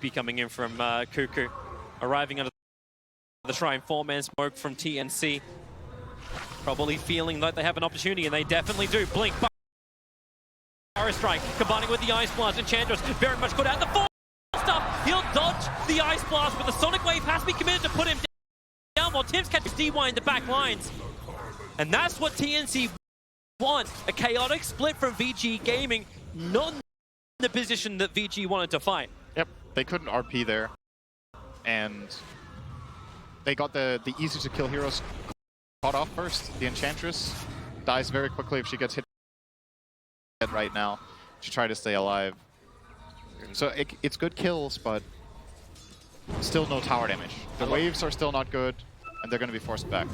TP coming in from Cuckoo. Arriving under the shrine, 4-man smoke from TNC. Probably feeling like they have an opportunity, and they definitely do. Blink, Fire Strike, combining with the Ice Blast. Enchantress very much got out the full stuff. He'll dodge the Ice Blast, but the Sonic Wave has to be committed to put him down while Tim's catches DY in the back lines. And that's what TNC want. A chaotic split from Vici Gaming, not in the position that Vici wanted to fight. Yep, they couldn't RP there. And they got the easy to kill heroes caught off first. The Enchantress dies very quickly if she gets hit right now to try to stay alive. So it's good kills, but still no tower damage. The waves are still not good, and they're going to be forced back.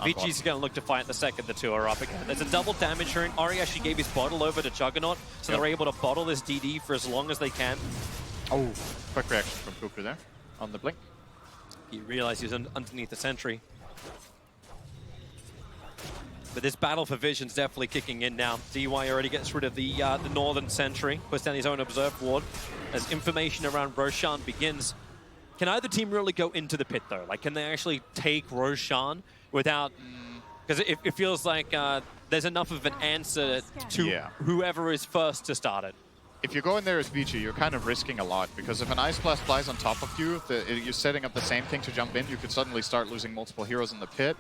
Vici's going to look to fight the second the two are up again. There's a double damage rune. Ori actually gave his bottle over to Juggernaut, so they're able to bottle this DD for as long as they can. Oh, quick reaction from Cuckoo there on the blink. He realized he was underneath the sentry. But this battle for vision's definitely kicking in now. DY already gets rid of the northern sentry, puts down his own observe ward. As information around Roshan begins, can either team really go into the pit though? Like, can they actually take Roshan without... Because it feels like there's enough of an answer to whoever is first to start it. If you go in there as Vici, you're kind of risking a lot, because if an Ice Blast flies on top of you, you're setting up the same thing to jump in, you could suddenly start losing multiple heroes in the pit.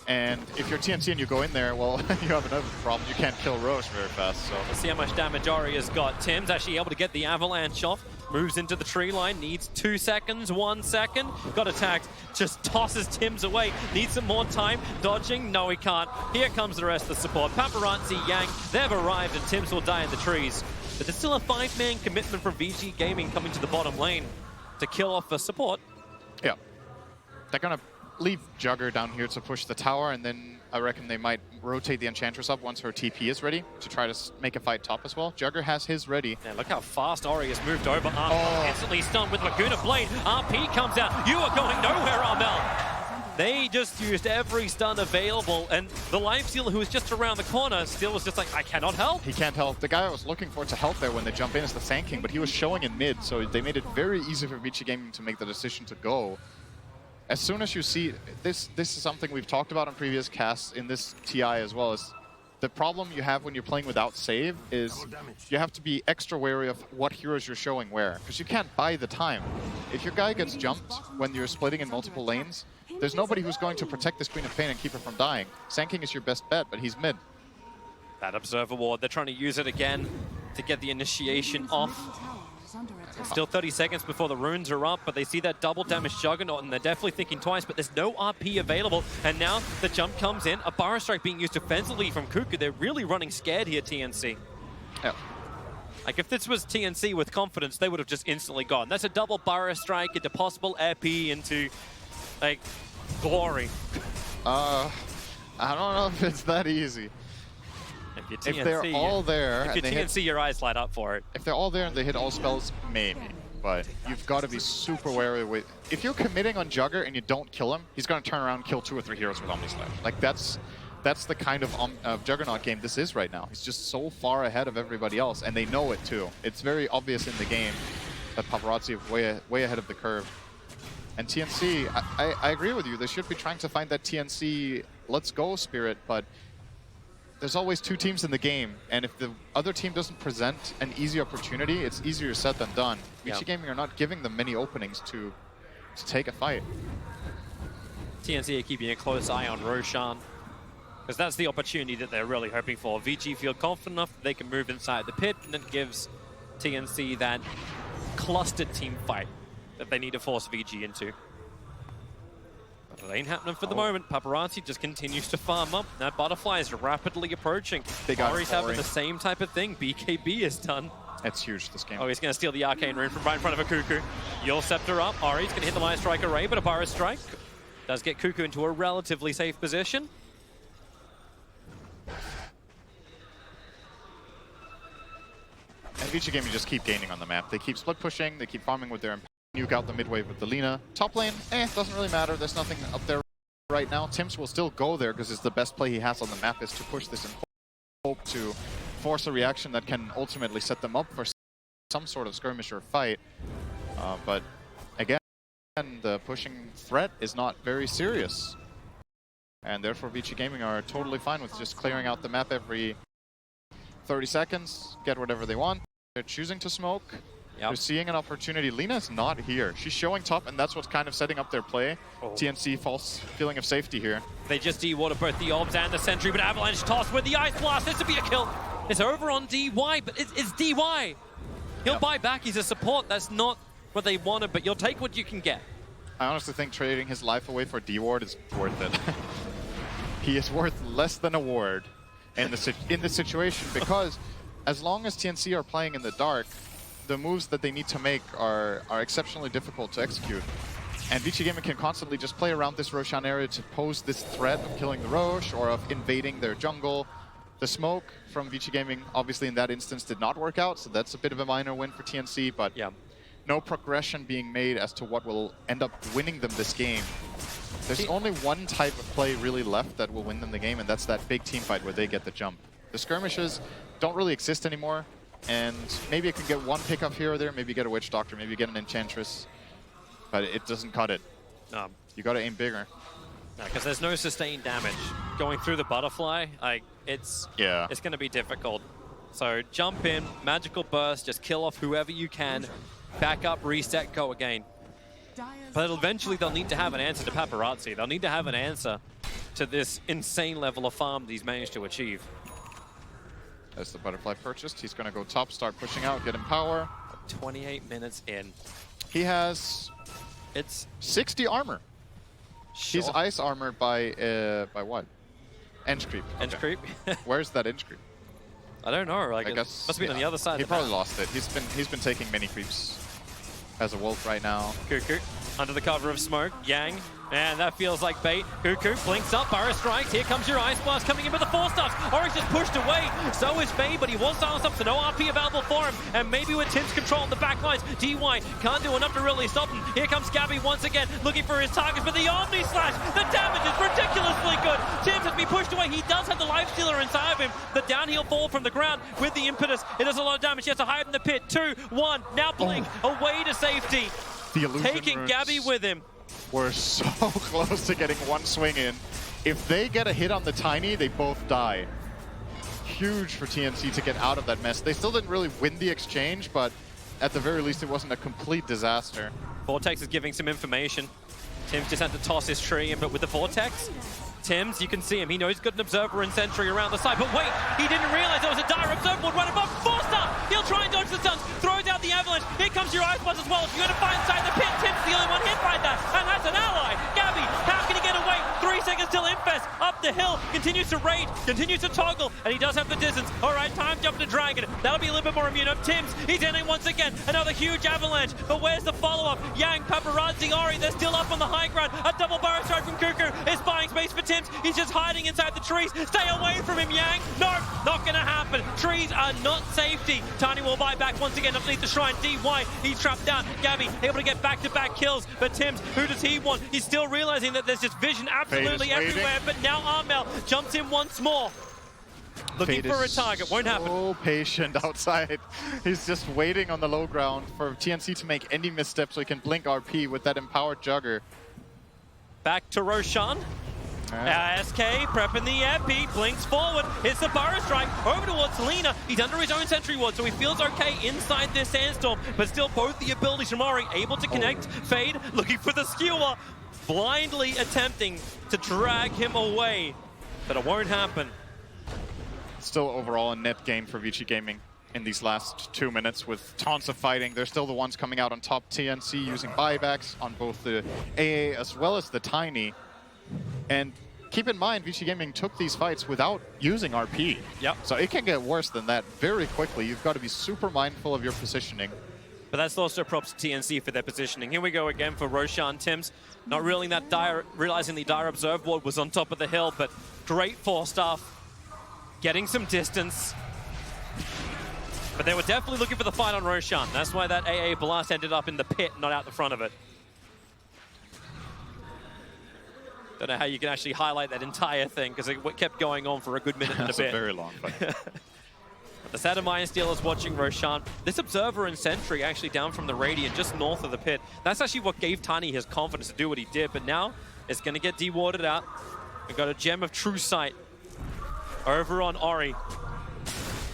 And if you're TNC and you go in there, well, you have another problem. You can't kill Roche very fast. So let's see how much damage Ori has got. Tim's actually able to get the avalanche off. Moves into the tree line. Needs 2 seconds, 1 second. Got attacked. Just tosses Tim's away. Needs some more time. Dodging. No, he can't. Here comes the rest of the support. Paparazzi, Yang, they've arrived, and Tim's will die in the trees. But there's still a 5-man commitment from Vici Gaming coming to the bottom lane to kill off the support. Yeah. They're going to leave Jugger down here to push the tower, and then I reckon they might rotate the Enchantress up once her TP is ready to try to make a fight top as well. Jugger has his ready. Yeah, look how fast Ori has moved over. Instantly stunned with Laguna Blade. RP comes out. You are going nowhere, Armel. They just used every stun available, and the Lifestealer, who was just around the corner, still was just like, I cannot help. He can't help. The guy I was looking for to help there when they jump in is the Sand King, but he was showing in mid, so they made it very easy for Vici Gaming to make the decision to go. As soon as you see, this is something we've talked about in previous casts in this TI as well, is the problem you have when you're playing without save is you have to be extra wary of what heroes you're showing where, because you can't buy the time. If your guy gets jumped when you're splitting in multiple lanes, there's nobody who's going to protect this Queen of Pain and keep her from dying. Sand King is your best bet, but he's mid. That Observer Ward, they're trying to use it again to get the initiation off. Still 30 seconds before the runes are up, but they see that double damage Juggernaut, and they're definitely thinking twice, but there's no RP available. And now the jump comes in, a Burrow Strike being used defensively from Cuckoo. They're really running scared here, TNC. Yeah. Like, if this was TNC with confidence, they would have just instantly gone. That's a double Burrow Strike into possible RP into, like, glory. I don't know if it's that easy. If, TNC, if they're all there, if you're TNC, your eyes light up for it. If they're all there and they hit all spells, maybe. But you've got to be super wary with. If you're committing on Jugger and you don't kill him, he's going to turn around and kill 2 or 3 heroes with Omni Slash. Like that's the kind of Juggernaut game this is right now. He's just so far ahead of everybody else, and they know it too. It's very obvious in the game that Paparazzi are way ahead of the curve. And TNC, I agree with you. They should be trying to find that TNC let's go spirit, but there's always 2 teams in the game, and if the other team doesn't present an easy opportunity, it's easier said than done. Vici Gaming are not giving them many openings to take a fight. TNC are keeping a close eye on Roshan, because that's the opportunity that they're really hoping for. Vici feel confident enough that they can move inside the pit, and it gives TNC that clustered team fight that they need to force Vici into. But it ain't happening for the moment. Paparazzi just continues to farm up. That butterfly is rapidly approaching. Ori's having the same type of thing. BKB is done. That's huge, this game. Oh, he's going to steal the Arcane Rune from right in front of a Cuckoo. Yule Scepter up. Ori's going to hit the Light Strike array, but a Burrow Strike does get Cuckoo into a relatively safe position. And Vici Gaming just keep gaining on the map. They keep split pushing, they keep farming with their nuke out the mid wave with the Lina. Top lane, doesn't really matter. There's nothing up there right now. Tims will still go there because it's the best play he has on the map is to push this and hope to force a reaction that can ultimately set them up for some sort of skirmish or fight. But again, the pushing threat is not very serious. And therefore, Vici Gaming are totally fine with just clearing out the map every 30 seconds, get whatever they want. They're choosing to smoke. They're seeing an opportunity. Lina's not here. She's showing top, and that's what's kind of setting up their play. TNC, false feeling of safety here. They just de-water both the Orbs and the Sentry, but Avalanche toss with the Ice Blast. This would be a kill. It's over on DY, but it's DY. He'll buy back. He's a support. That's not what they wanted, but you'll take what you can get. I honestly think trading his life away for D-Ward is worth it. He is worth less than a ward in the situation, because as long as TNC are playing in the dark, the moves that they need to make are exceptionally difficult to execute. And Vici Gaming can constantly just play around this Roshan area to pose this threat of killing the Rosh or of invading their jungle. The smoke from Vici Gaming, obviously in that instance, did not work out, so that's a bit of a minor win for TNC, but no progression being made as to what will end up winning them this game. There's only one type of play really left that will win them the game, and that's that big team fight where they get the jump. The skirmishes don't really exist anymore, and maybe it can get one pickup here or there, maybe get a Witch Doctor, maybe get an Enchantress, but it doesn't cut it. You gotta aim bigger. Because there's no sustained damage. Going through the butterfly, it's gonna be difficult. So jump in, magical burst, just kill off whoever you can, back up, reset, go again. But eventually they'll need to have an answer to Paparazzi. They'll need to have an answer to this insane level of farm that he's managed to achieve. As the butterfly purchased, he's gonna go top, start pushing out, get him power. 28 minutes in. He has 60 armor. Sure. He's ice armored by what? Edge creep. Edge creep? Where's that edge creep? I don't know. I guess must be on the other side. He probably lost it. He's been taking many creeps as a wolf right now. Cuckoo under the cover of smoke. Yang. And that feels like bait. Cuckoo blinks up, Burrow strikes. Here comes your Ice Blast coming in with the 4-stars. Oryx just pushed away. So is Fade, but he was silenced up, so no RP available for him. And maybe with Tim's control on the back lines, DY can't do enough to really stop him. Here comes Gabby once again, looking for his targets, but the Omni Slash, the damage is ridiculously good. Tim has been pushed away. He does have the Life Stealer inside of him. The downhill fall from the ground with the impetus. It does a lot of damage. He has to hide in the pit. 2, 1, now Blink away to safety. The illusion taking Gabby with him. We're so close to getting one swing in. If they get a hit on the Tiny, they both die. Huge for TNC to get out of that mess. They still didn't really win the exchange, but at the very least, it wasn't a complete disaster. Vortex is giving some information. Tim's just had to toss his tree in, but with the Vortex, Tim's, you can see him. He knows he's got an Observer and Sentry around the side, but wait, he didn't realize there was a dire Observer board right above. 4-star! He'll try and dodge the stuns, throws out the Avalanche. Here comes your Ice Blast as well. If you're going to fight inside the pit, Tim's the only one hit by that, and that's an ally. Gabby, how can he get away? 3 seconds till Infest, up the hill, continues to raid, continues to toggle, and he does have the distance. All right, time jump to Dragon. That'll be a little bit more immune. Tim's, he's in it once again. Another huge Avalanche, but where's the follow-up? Yang, Paparazzi, Ori, they're still up on the high ground. A double Burrow strike from Cuckoo is buying space for Tim's. He's just hiding inside the trees. Stay away from him, Yang. No, not gonna happen. Trees are not safety. Tiny will buy back once again underneath the shrine. DY, he's trapped down. Gabby able to get back-to-back kills, but Tim's, who does he want? He's still realizing that there's just vision absolutely everywhere, but now Armel jumps in once more. Looking for a target, won't happen. So patient outside. He's just waiting on the low ground for TNC to make any misstep so he can blink RP with that empowered Jugger. Back to Roshan. SK prepping the epi, blinks forward, hits the Burrow strike, over towards Lina. He's under his own sentry ward, so he feels okay inside this sandstorm, but still both the abilities from Ori able to connect. Fade looking for the skewer, blindly attempting to drag him away, but it won't happen. Still overall a net gain for Vici Gaming in these last 2 minutes with tons of fighting. They're still the ones coming out on top. TNC using buybacks on both the AA as well as the Tiny. And keep in mind, Vici Gaming took these fights without using RP. Yep. So it can get worse than that very quickly. You've got to be super mindful of your positioning. But that's also props to TNC for their positioning. Here we go again for Roshan Tim's. Not realizing the dire Observe ward was on top of the hill, but great 4-star. Getting some distance. But they were definitely looking for the fight on Roshan. That's why that AA blast ended up in the pit, not out the front of it. Don't know how you can actually highlight that entire thing, because it kept going on for a good minute and a bit. That's a very long fight. The Saturmine Steel is watching Roshan. This Observer and Sentry actually down from the Radiant, just north of the pit. That's actually what gave Tiny his confidence to do what he did, but now it's going to get dewarded out. We've got a Gem of True Sight over on Ori.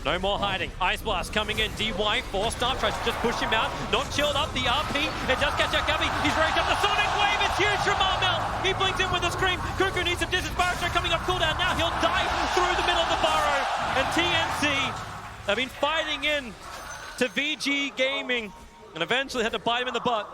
No more hiding. Ice Blast coming in. DY, 4-star, tries to just push him out. Not chilled up the RP. It does catch out Gabby. He's raised up the Sonic Wave. It's huge from Marmel. He blinks in with a scream. Cuckoo needs some distance. Barrow coming off cooldown. Now he'll die through the middle of the burrow. And TNC have been fighting in to VG Gaming and eventually had to bite him in the butt.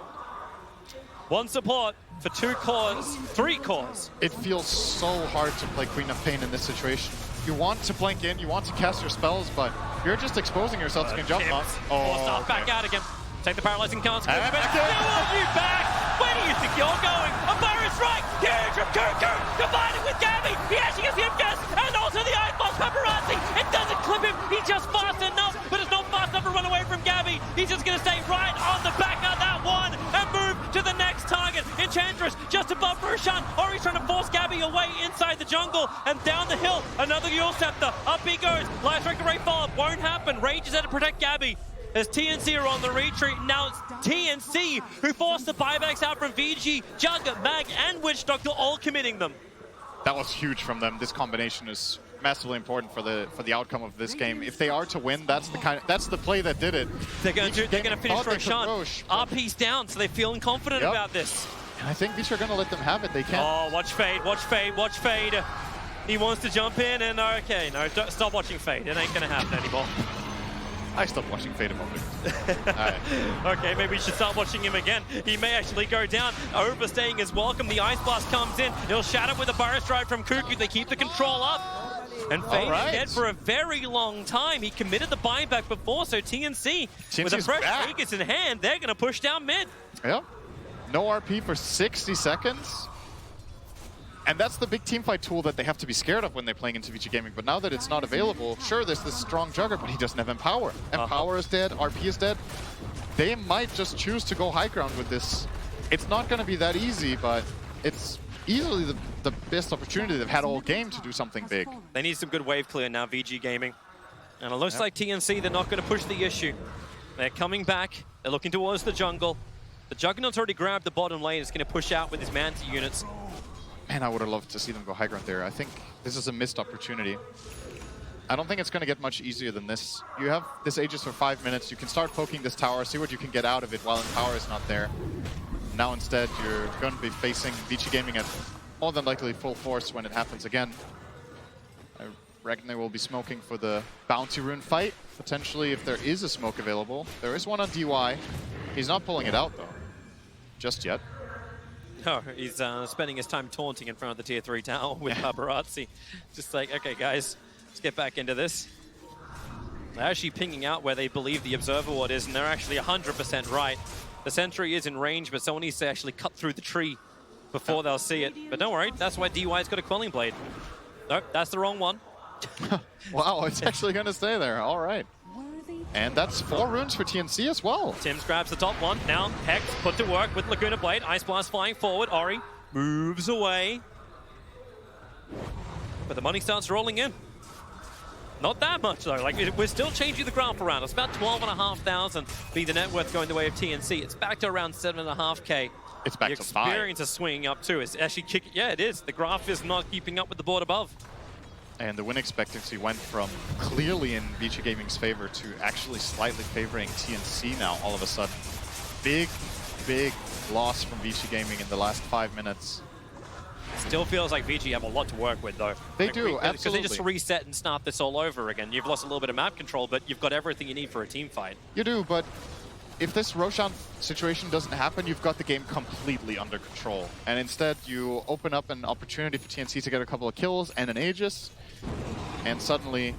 One support for 2 cores, 3 cores. It feels so hard to play Queen of Pain in this situation. You want to blink in, you want to cast your spells, but you're just exposing yourself to jump off. Oh, back out again. Take the paralyzing consequence. Still on you back. Where do you think you're going? A fire strike. Huge from Cuckoo. Combining with Gabby. He actually gets him gas. And also the Ice Box paparazzi. It doesn't clip him. He's just fast enough, but it's not fast enough to run away from Gabby. He's just going to stay right on the back of that one and move to the next target. Enchantress just above Roshan. Ori's trying to force Gabby away inside the jungle and down the hill. Another Yule Scepter. Up he goes. Light Strike Array follow-up. Won't happen. Rage is there to protect Gabby. As TNC are on the retreat, now it's TNC who forced the buybacks out from VG, Jugger, Mag, and Witch Doctor all committing them. That was huge from them. This combination is massively important for the outcome of this game. If they are to win, that's the play that did it. They're going to finish Roshan. RP's down, so they're feeling confident about this. And I think Vici are going to let them have it. They can't. Oh, watch Fade, watch Fade, watch Fade. He wants to jump in, and okay, no, stop watching Fade. It ain't going to happen anymore. I stopped watching Fade a moment. Right. Okay, maybe we should start watching him again. He may actually go down. Overstaying his welcome. The Ice Blast comes in. He'll shatter with a Burst Stride from Cuckoo. They keep the control up. And Fade is dead for a very long time. He committed the buyback before, so TNC with a fresh Vegas in hand, they're going to push down mid. Yep. No RP for 60 seconds. And that's the big teamfight tool that they have to be scared of when they're playing into Vici Gaming. But now that it's not available, sure, there's this strong Jugger, but he doesn't have Empower. Empower is dead, RP is dead. They might just choose to go high ground with this. It's not going to be that easy, but it's easily the best opportunity they've had all game to do something big. They need some good wave clear now, VG Gaming. And it looks like TNC, they're not going to push the issue. They're coming back. They're looking towards the jungle. The Juggernaut's already grabbed the bottom lane. It's going to push out with his Manta units. Man, I would have loved to see them go high ground there. I think this is a missed opportunity. I don't think it's going to get much easier than this. You have this Aegis for 5 minutes. You can start poking this tower, see what you can get out of it while Empower is not there. Now instead, you're going to be facing Vici Gaming at more than likely full force when it happens again. I reckon they will be smoking for the Bounty Rune fight. Potentially, if there is a smoke available. There is one on DY. He's not pulling it out, though. Just yet. Oh, he's spending his time taunting in front of the tier 3 tower with paparazzi. Just like, okay, guys, let's get back into this. They're actually pinging out where they believe the Observer Ward is, and they're actually 100% right. The Sentry is in range, but someone needs to actually cut through the tree before they'll see it. But don't worry, that's why DY's got a Quelling Blade. Nope, that's the wrong one. Wow, it's actually going to stay there. All right. And that's 4 runes for TNC as well. Tims grabs the top one. Now Hex put to work with Laguna Blade. Ice Blast flying forward. Ori moves away. But the money starts rolling in. Not that much though. Like, we're still changing the graph around. It's about 12,500 being the net worth going the way of TNC. It's back to around 7.5K. It's back to 5. The experience is swinging up too. It's actually kicking. Yeah, it is. The graph is not keeping up with the board above. And the win expectancy went from clearly in Vici Gaming's favor to actually slightly favoring TNC now all of a sudden. Big, big loss from Vici Gaming in the last 5 minutes. Still feels like VG have a lot to work with though. They do, absolutely. Because they just reset and start this all over again. You've lost a little bit of map control, but you've got everything you need for a team fight. You do, but if this Roshan situation doesn't happen, you've got the game completely under control. And instead, you open up an opportunity for TNC to get a couple of kills and an Aegis. And suddenly,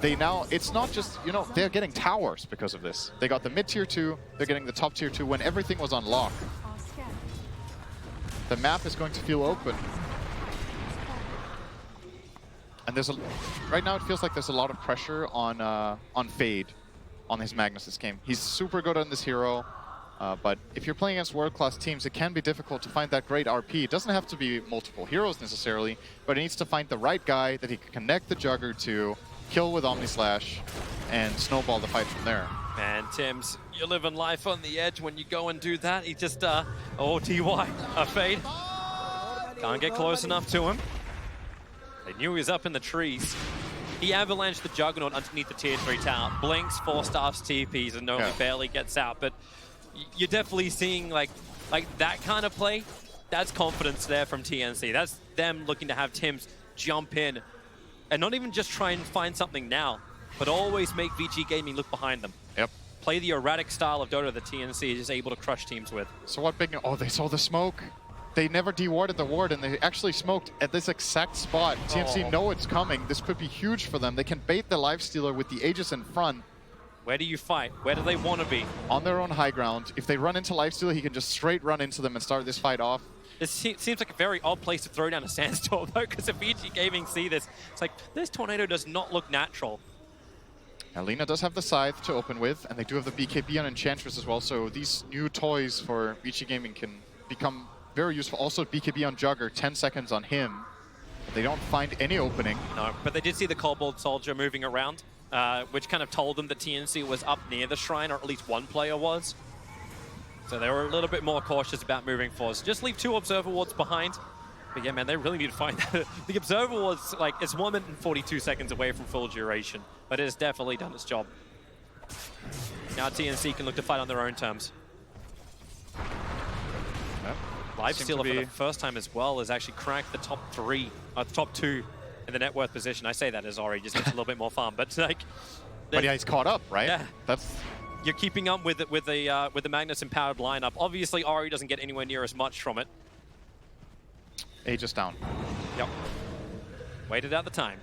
they now, it's not just, you know, they're getting towers because of this. They got the mid tier 2, they're getting the top tier 2 when everything was on lock. The map is going to feel open. And there's right now it feels like there's a lot of pressure on Fade on his Magnus this game. He's super good on this hero. But if you're playing against world-class teams, it can be difficult to find that great RP. It doesn't have to be multiple heroes necessarily, but it needs to find the right guy that he can connect the Jugger to kill with Omni Slash, and snowball the fight from there. Man, Tims, you're living life on the edge when you go and do that. He just, oh, TY, a fade. Can't get close enough to him. They knew he was up in the trees. He avalanched the Juggernaut underneath the tier 3 tower. Blinks, 4-staffs, TPs, and only barely gets out. But you're definitely seeing like that kind of play. That's confidence there from TNC. That's them looking to have Tims jump in and not even just try and find something now, but always make Vici Gaming look behind them. Yep. Play the erratic style of Dota that TNC is able to crush teams with. So what big... Oh, they saw the smoke. They never dewarded the ward, and they actually smoked at this exact spot. TNC know it's coming. This could be huge for them. They can bait the Lifestealer with the Aegis in front. Where do you fight? Where do they want to be? On their own high ground. If they run into Lifestealer, he can just straight run into them and start this fight off. It seems like a very odd place to throw down a sandstorm, though, because if Vici Gaming see this, it's like, this tornado does not look natural. Alina does have the Scythe to open with, and they do have the BKB on Enchantress as well, so these new toys for Vici Gaming can become very useful. Also, BKB on Jugger, 10 seconds on him. But they don't find any opening. No, but they did see the Kobold Soldier moving around, which kind of told them that TNC was up near the shrine, or at least one player was. So they were a little bit more cautious about moving forward. So just leave 2 Observer Wards behind. But yeah, man, they really need to find that. The Observer Wards, like, it's 1 minute and 42 seconds away from full duration, but it has definitely done its job. Now TNC can look to fight on their own terms. Yep. Lifestealer for the first time as well has actually cracked the top 3, the top 2 in the net worth position. I say that as Ori just gets a little bit more fun, but like... But yeah, he's caught up, right? Yeah. That's... You're keeping up with the Magnus empowered lineup. Obviously, Ori doesn't get anywhere near as much from it. Aegis down. Yep. Waited out the time.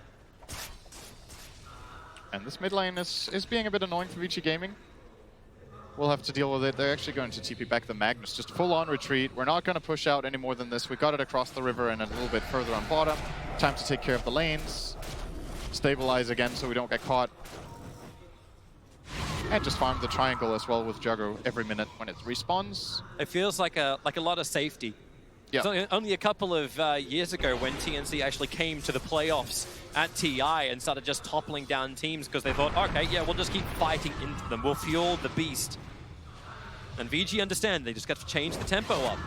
And this mid lane is being a bit annoying for Vici Gaming. We'll have to deal with it. They're actually going to TP back the Magnus. Just full on retreat. We're not going to push out any more than this. We got it across the river and a little bit further on bottom. Time to take care of the lanes. Stabilize again so we don't get caught. And just farm the triangle as well with Jugger every minute when it respawns. It feels like a lot of safety. Yeah. It's only a couple of years ago when TNC actually came to the playoffs at TI and started just toppling down teams because they thought, okay, yeah, we'll just keep fighting into them. We'll fuel the beast. And VG understand, they just got to change the tempo up.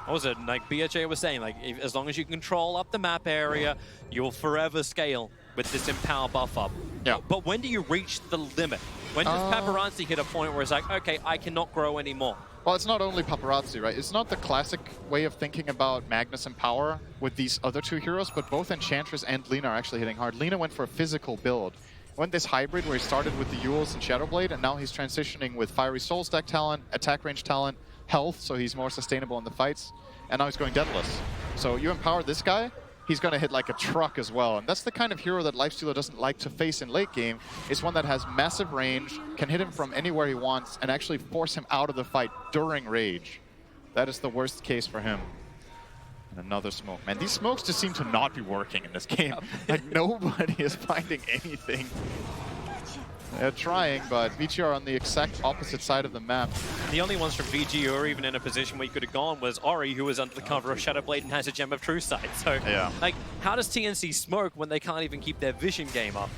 What was it, like BHA was saying, like, as long as you control up the map area, you'll forever scale with this Empower buff up. Yeah. But when do you reach the limit? When does Paparazzi hit a point where it's like, okay, I cannot grow anymore? Well, it's not only Paparazzi, right? It's not the classic way of thinking about Magnus and Power with these other 2 heroes, but both Enchantress and Lina are actually hitting hard. Lina went for a physical build. Went this hybrid where he started with the Yules and Shadowblade, and now he's transitioning with Fiery Soul Stack talent, attack range talent, health, so he's more sustainable in the fights, and now he's going deathless. So you empower this guy, he's going to hit like a truck as well. And that's the kind of hero that Lifestealer doesn't like to face in late game. It's one that has massive range, can hit him from anywhere he wants, and actually force him out of the fight during rage. That is the worst case for him. And another smoke. Man, these smokes just seem to not be working in this game. Like, nobody is finding anything. They're trying, but Vici are on the exact opposite side of the map. The only ones from VG who are even in a position where you could have gone was Ori, who was under the cover of Shadowblade and has a Gem of True Sight. So, yeah. Like, how does TNC smoke when they can't even keep their vision game up?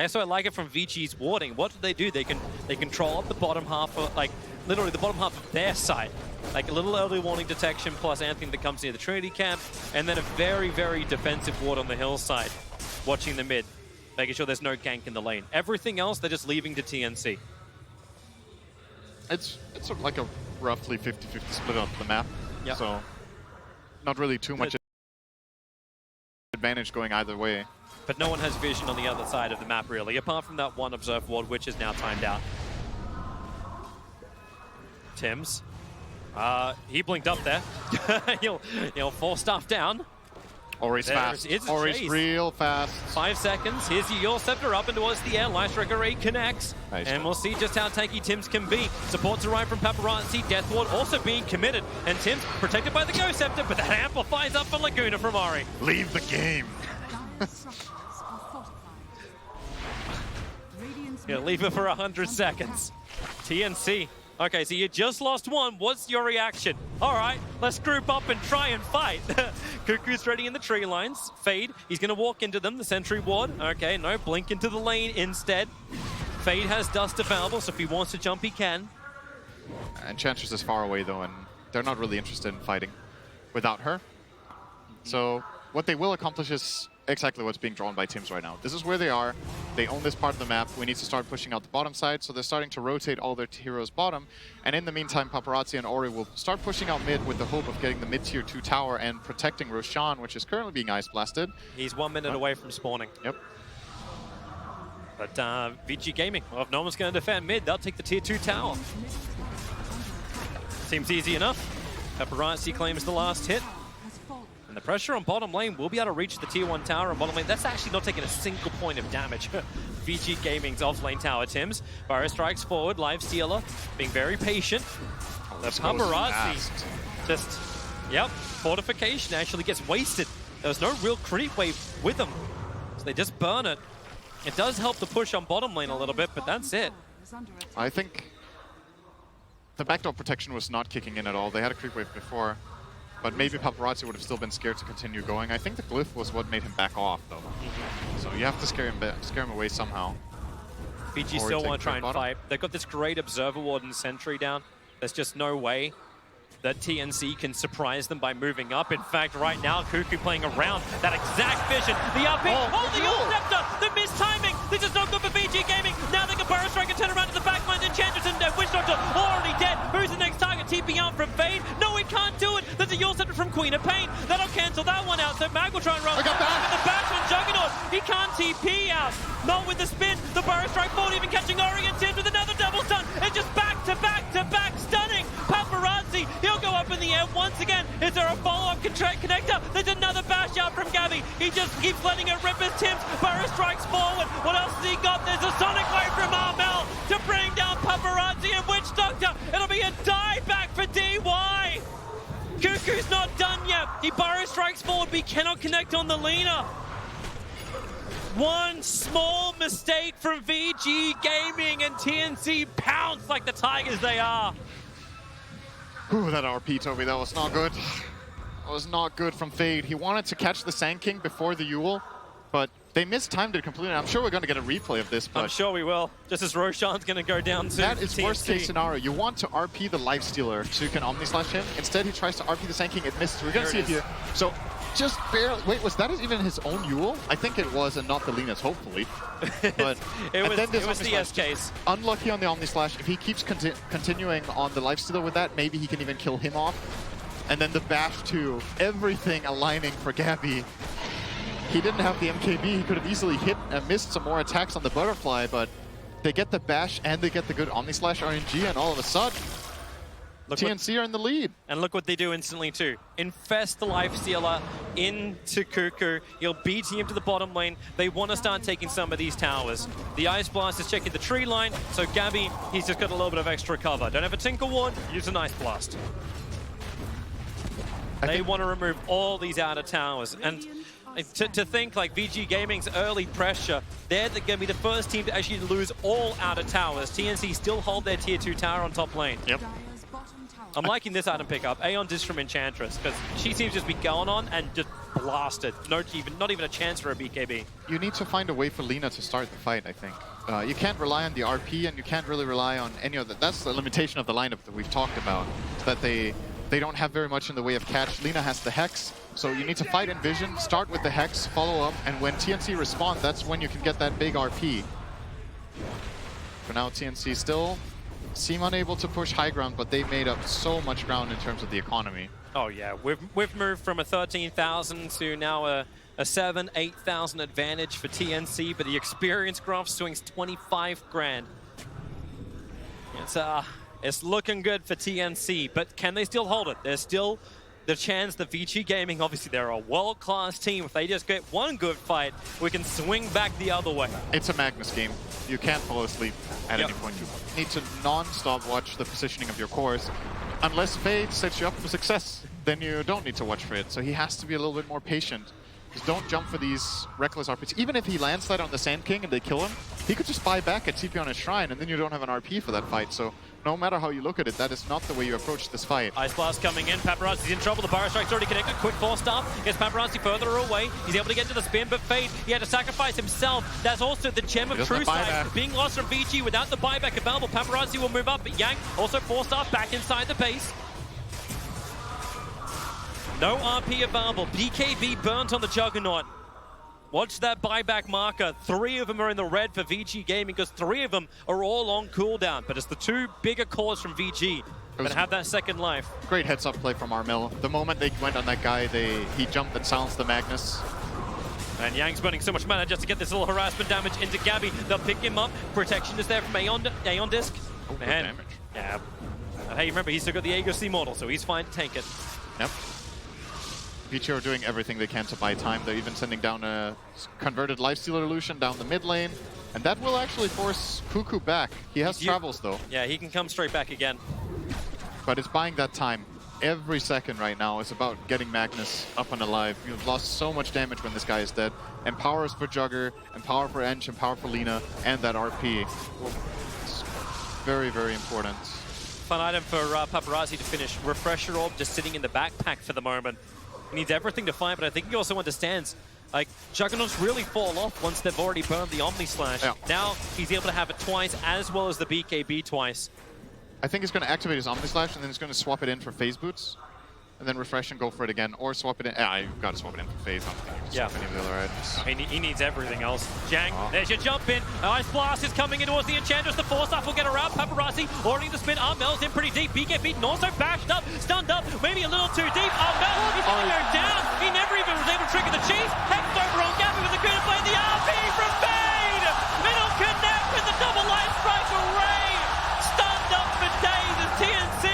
So I like it from Vici's warding. What do? They control up the bottom half of, like, literally the bottom half of their site. Like a little early warning detection plus anything that comes near the Trinity camp, and then a very, very defensive ward on the hillside, watching the mid, making sure there's no gank in the lane. Everything else, they're just leaving to TNC. It's sort of like a roughly 50-50 split on the map, yep. So not really too much advantage going either way. But no one has vision on the other side of the map, really, apart from that one Observe ward, which is now timed out. Tims. He blinked up there. he'll force stuff down. Ori's fast. Ori's real fast. 5 seconds. Here's your Scepter up and towards the air. Light Striker reconnects. Nice. And we'll see just how tanky Tims can be. Supports arrive from Paparazzi. Death Ward also being committed. And Tims protected by the Ghost Scepter, but that amplifies up for Laguna from Ori. Leave the game. He'll leave it for 100 seconds. TNC Okay, so you just lost one. What's your reaction? All right, let's group up and try and fight. Cuckoo's ready in the tree lines. Fade, he's going to walk into them, the sentry ward. Okay, no, blink into the lane instead. Fade has dust available, so if he wants to jump, he can. Enchantress is far away, though, and they're not really interested in fighting without her. So what they will accomplish is exactly what's being drawn by teams right now. This is where they are. They own this part of the map. We need to start pushing out the bottom side, so they're starting to rotate all their heroes bottom. And in the meantime, Paparazzi and Ori will start pushing out mid with the hope of getting the mid-tier 2 tower and protecting Roshan, which is currently being ice blasted. He's 1 minute away from spawning. Yep. But Vici Gaming, well, if no one's going to defend mid, they'll take the tier 2 tower. Seems easy enough. Paparazzi claims the last hit. And the pressure on bottom lane will be able to reach the tier 1 tower on bottom lane. That's actually not taking a single point of damage. Vici Gaming's off-lane tower, Tims. Burrow strikes forward, live stealer, being very patient. The Paparazzi just, yep, fortification actually gets wasted. There was no real creep wave with them, so they just burn it. It does help the push on bottom lane a little bit, but that's it. I think the backdoor protection was not kicking in at all. They had a creep wave before. But maybe Paparazzi would have still been scared to continue going. I think the glyph was what made him back off, though. So you have to scare him away somehow. Vici still want to try and fight. They've got this great Observer Ward and Sentry down. There's just no way that TNC can surprise them by moving up. In fact, right now, Cuckoo playing around that exact vision. The RP, the ult scepter, the missed timing. This is not good for Vici Gaming. Now they can Burrow Strike and turn around to the back line. Enchantress and Witch Doctor already dead. Who's the next target? TP out from Fade. No, he can't do it. There's a ult scepter from Queen of Pain. That'll cancel that one out. So Mag will try and run. I got that. With the bash on Juggernaut. He can't TP out. Not with the spin. The Burrow Strike forward, even catching Ori and Tims with another double stun. It's just back to back to back stunning. Paparazzi, he'll go up in the air once again. Is there a follow-up connector? There's another bash out from Gabby. He just keeps letting it rip his Tims. Burrow strikes forward. What else has he got? There's a Sonic Wave from Armel to bring down Paparazzi and Witch Doctor. It'll be a die back for DY. Cuckoo's not done yet. He Burrow strikes forward, but he cannot connect on the Lina. One small mistake from VG Gaming and TNC pounce like the Tigers they are. Ooh, that RP, Toby, that was not good. That was not good from Fade. He wanted to catch the Sand King before the Yule, but they mistimed it completely. I'm sure we're going to get a replay of this, but... I'm sure we will. Just as Roshan's going to go down to that is TNC. Worst case scenario. You want to RP the Lifestealer so you can Omni Slash him. Instead, he tries to RP the Sand King. It misses. We're going to see it here. So, just barely... Wait, was that even his own Yule? I think it was, and not the Lina's, hopefully. But it was the S case. Unlucky on the Omni Slash. If he keeps continuing on the Lifestealer with that, maybe he can even kill him off. And then the Bash too. Everything aligning for Gabby. He didn't have the MKB. He could have easily hit and missed some more attacks on the Butterfly, but they get the Bash and they get the good Omni Slash RNG, and all of a sudden, TNC are in the lead. And look what they do instantly too. Infest the Lifestealer into Cuckoo. He'll beat him to the bottom lane. They want to start taking some of these towers. The Ice Blast is checking the tree line, so Gabby, he's just got a little bit of extra cover. Don't have a Tinker Ward, use an Ice Blast. They want to remove all these outer towers. And to think like VG Gaming's early pressure, they're going to be the first team to actually lose all outer towers. TNC still hold their tier 2 tower on top lane. Yep. I'm liking this item pickup. Aeon Disc from Enchantress, because she seems to just be going on and just blasted. Not even a chance for a BKB. You need to find a way for Lina to start the fight, I think. You can't rely on the RP, and you can't really rely on any of that. That's the limitation of the lineup that we've talked about, that they don't have very much in the way of catch. Lina has the Hex, so you need to fight in vision, start with the Hex, follow up, and when TNC respond, that's when you can get that big RP. For now, TNC still seem unable to push high ground, but they made up so much ground in terms of the economy. Oh yeah, we've moved from a 13,000 to now a 7,000, 8,000 advantage for TNC, but the experience graph swings 25 grand. It's looking good for TNC, but can they still hold it? There's still the chance that Vici Gaming, obviously they're a world-class team. If they just get one good fight, we can swing back the other way. It's a Magnus game. You can't fall asleep at any point. You need to non-stop watch the positioning of your cores. Unless Fade sets you up for success, then you don't need to watch for it. So he has to be a little bit more patient. Just don't jump for these reckless RPs. Even if he landslide on the Sand King and they kill him, he could just buy back at TP on his Shrine, and then you don't have an RP for that fight. So no matter how you look at it, that is not the way you approach this fight. Ice Blast coming in. Paparazzi's in trouble. The Pyro Strike's already connected. Quick force staff gets Paparazzi further away. He's able to get to the spin, but Fade, he had to sacrifice himself. That's also the gem of True Sight being lost from Vici. Without the buyback available, Paparazzi will move up, but Yang also force staff back inside the base. No RP available. BKB burnt on the Juggernaut. Watch that buyback marker. 3 of them are in the red for VG Gaming because 3 of them are all on cooldown. But it's the 2 bigger cores from VG that have that second life. Great heads-up play from Armil. The moment they went on that guy, he jumped and silenced the Magnus. And Yang's burning so much mana just to get this little harassment damage into Gabby. They'll pick him up. Protection is there from Aeon Disc. Oh, good damage. Yeah. Hey, remember, he's still got the Aegis Immortal, so he's fine to tank it. Yep. Vici are doing everything they can to buy time. They're even sending down a converted Lifestealer Illusion down the mid lane. And that will actually force Cuckoo back. He has travels though. Yeah, he can come straight back again. But it's buying that time. Every second right now is about getting Magnus up and alive. You've lost so much damage when this guy is dead. Empowers for Jugger, Empower for Ench, Empower for Lina, and that RP. It's very, very important. Fun item for Paparazzi to finish. Refresher Orb just sitting in the backpack for the moment. He needs everything to fight, but I think he also understands, like, Juggernauts really fall off once they've already burned the Omni Slash. Yeah. Now he's able to have it twice, as well as the BKB twice. I think he's going to activate his Omni Slash, and then he's going to swap it in for Phase Boots, and then refresh and go for it again, or swap it in. Yeah, you've got to swap it in for Phase. I don't think you can swap any of the other items. I mean, he needs everything else. Jang, there's your jump in. Ice Blast is coming in towards the Enchantress. The Force Staff will get around. Paparazzi already the spin. Armel's in pretty deep. BK beaten, also bashed up, stunned up, maybe a little too deep. Armel, he's going to go down. He never even was able to trigger the cheese. Hexed over on Gabby with the good play. The RP from Fade. It'll connect with the double life strike array. Stunned up for days as TNC.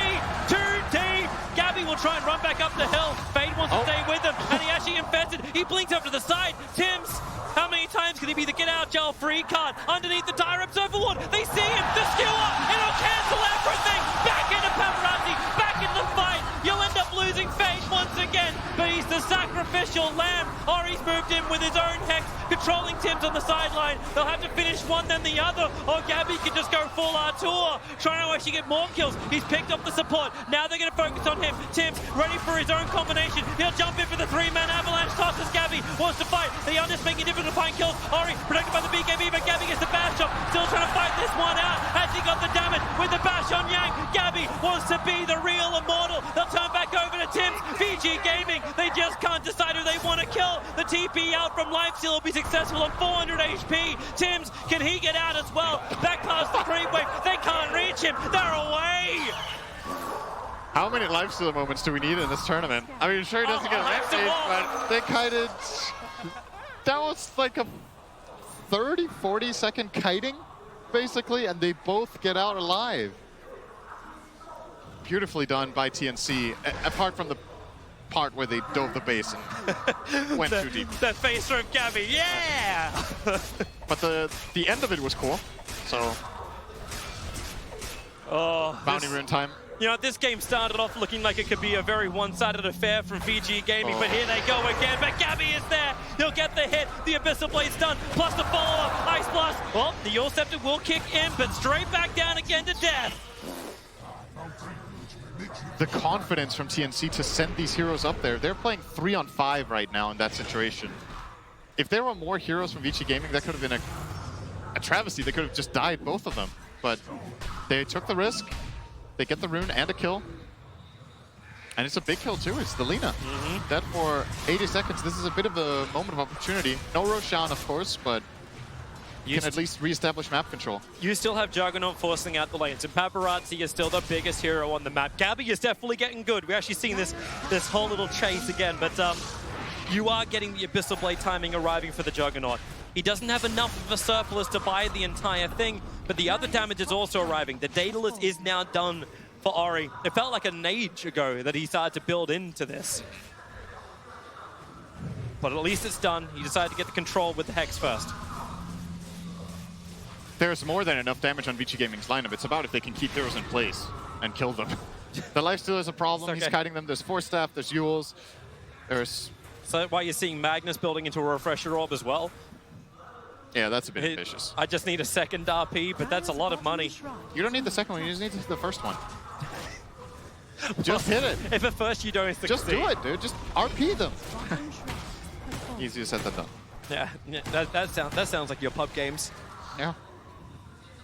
2D. Gabby will try and run back up the hill. Fade wants to stay with him, and he actually infested. He blinks up to the side. Tims, how many times can he be the get out jail free card underneath the Dire Observer Ward? They see him, the skewer, it'll cancel everything. Back into Paparazzi, back in the fight. You'll end up losing Fade once again, but he's the sacrificial lamb. Ori's moved in with his own Hex, controlling Tims on the sideline. They'll have to finish one then the other, or Gabby can just go full Artur, trying to actually get more kills. He's picked up the support. Now they're going to focus on him. Tims ready for his own combination. He'll jump in for the 3-man avalanche. Tosses Gabby, wants to fight. They are just making it difficult to find kills. Ori protected by the BKB, but Gabby gets the bash up. Still trying to fight this one out. Has he got the damage with the bash on Yang? Gabby wants to be the real immortal. They'll turn back over to Tims. VG Gaming, they just can't decide who they want to kill. The TP out from Lifesteal will be successful on 400 HP. Tims, can he get out as well? Back past the creep wave. They can't reach him. They're away. How many Lifesteal moments do we need in this tournament? I mean, sure he doesn't get lifesteal, but they kited. That was like a 30, 40 second kiting, basically, and they both get out alive. Beautifully done by TNC, apart from the part where they dove the base and went too deep. That face from Gabby, yeah! But the end of it was cool, so. Bounty rune time. You know, this game started off looking like it could be a very one-sided affair from VG Gaming, but here they go again. But Gabby is there. He'll get the hit. The Abyssal Blade's done, plus the follow-up. Ice Blast. Well, the Yule Scepter will kick in, but straight back down again to death. The confidence from TNC to send these heroes up there. They're playing 3-on-5 right now in that situation. If there were more heroes from Vici Gaming, that could have been a travesty. They could have just died, both of them. But they took the risk. They get the rune and a kill. And it's a big kill too, it's the Lina. Dead for 80 seconds. This is a bit of a moment of opportunity. No Roshan, of course, but you can at least re-establish map control. You still have Juggernaut forcing out the lanes, and Paparazzi is still the biggest hero on the map. Gabby is definitely getting good. We're actually seeing this whole little chase again, but you are getting the Abyssal Blade timing arriving for the Juggernaut. He doesn't have enough of a surplus to buy the entire thing, but the other damage is also arriving. The Daedalus is now done for Ori. It felt like an age ago that he started to build into this. But at least it's done. He decided to get the control with the Hex first. There's more than enough damage on Vici Gaming's lineup. It's about if they can keep heroes in place and kill them. The lifesteal is a problem. He's kiting them. There's Force Staff, there's Yules, there's So why you're seeing Magnus building into a refresher orb as well. Yeah, that's a bit ambitious. I just need a second RP, but that's a lot of money. You don't need the second one, you just need the first one. Just hit it. If at first you don't succeed. Just do it, dude. Just RP them. Easier said than done. Yeah, that sounds like your pub games. Yeah.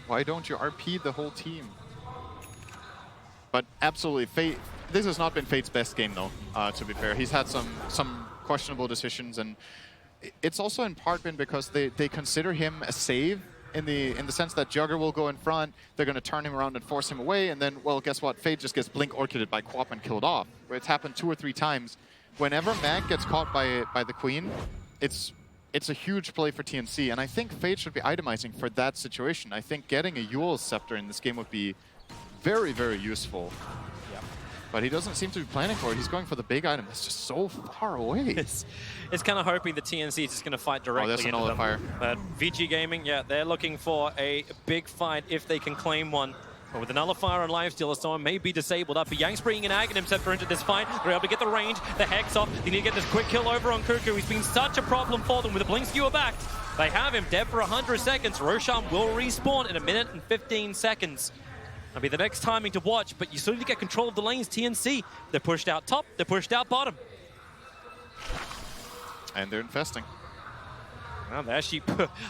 Why don't you RP the whole team? But absolutely, Fate. This has not been Fate's best game, though. To be fair, he's had some questionable decisions, and it's also in part been because they consider him a save in the sense that Jugger will go in front. They're going to turn him around and force him away, and then, well, guess what? Fate just gets blink orchided by Quap and killed off. Where it's happened 2 or 3 times. Whenever Mag gets caught by the Queen, it's a huge play for TNC, and I think Fate should be itemizing for that situation. I think getting a Eul's Scepter in this game would be very, very useful. Yeah. But he doesn't seem to be planning for it. He's going for the big item. That's just so far away. It's kind of hoping the TNC is just going to fight directly that's a into them. nullifier. But Vici Gaming, yeah, they're looking for a big fight if they can claim one. But with the nullifier and lifestealer, Storm may be disabled up. But Yang's bringing an Aghanim Scepter into this fight. They're able to get the range, the Hex off. They need to get this quick kill over on Cuckoo. He's been such a problem for them with the blink skewer back. They have him dead for 100 seconds. Roshan will respawn in 1 minute and 15 seconds. That'll be the next timing to watch, but you still need to get control of the lanes. TNC, they're pushed out top, they're pushed out bottom. And they're infesting. Well, they actually,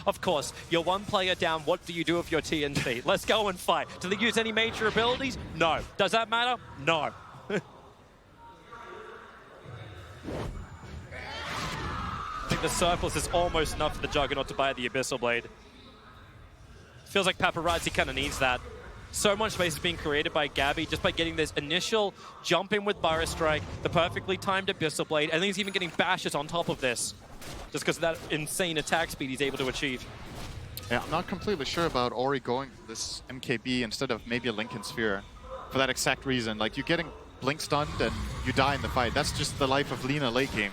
of course, you're 1 player down. What do you do with your TNC? Let's go and fight. Do they use any major abilities? No. Does that matter? No. I think the surplus is almost enough for the Juggernaut to buy the Abyssal Blade. Feels like Paparazzi kind of needs that. So much space is being created by Gabby just by getting this initial jump in with Burst Strike, the perfectly timed Abyssal Blade, and then he's even getting bashes on top of this. Just because of that insane attack speed he's able to achieve. Yeah, I'm not completely sure about Ori going for this MKB instead of maybe a Lincoln Sphere. For that exact reason. Like, you're getting blink stunned and you die in the fight. That's just the life of Lina late game.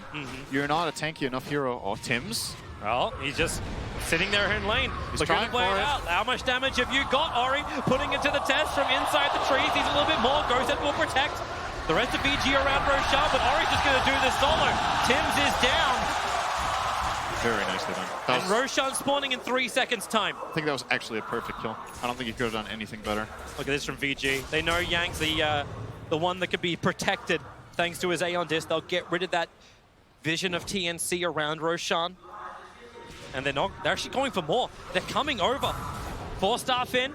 You're not a tanky enough hero. Or Tim's. Well, he's just sitting there in lane. He's looking trying to play for it it. out. How much damage have you got, Ori? Putting it to the test from inside the trees. He's a little bit more. Ghost Head will protect the rest of VG around Roshan, but Ori's just going to do this solo. Tim's is down. Very nicely done. And Roshan spawning in 3 seconds time. I think that was actually a perfect kill. I don't think he could have done anything better. Look at this from VG. They know Yang's the one that could be protected thanks to his Aeon Disc. They'll get rid of that vision of TNC around Roshan. And they're actually going for more. They're coming over. 4-star Finn.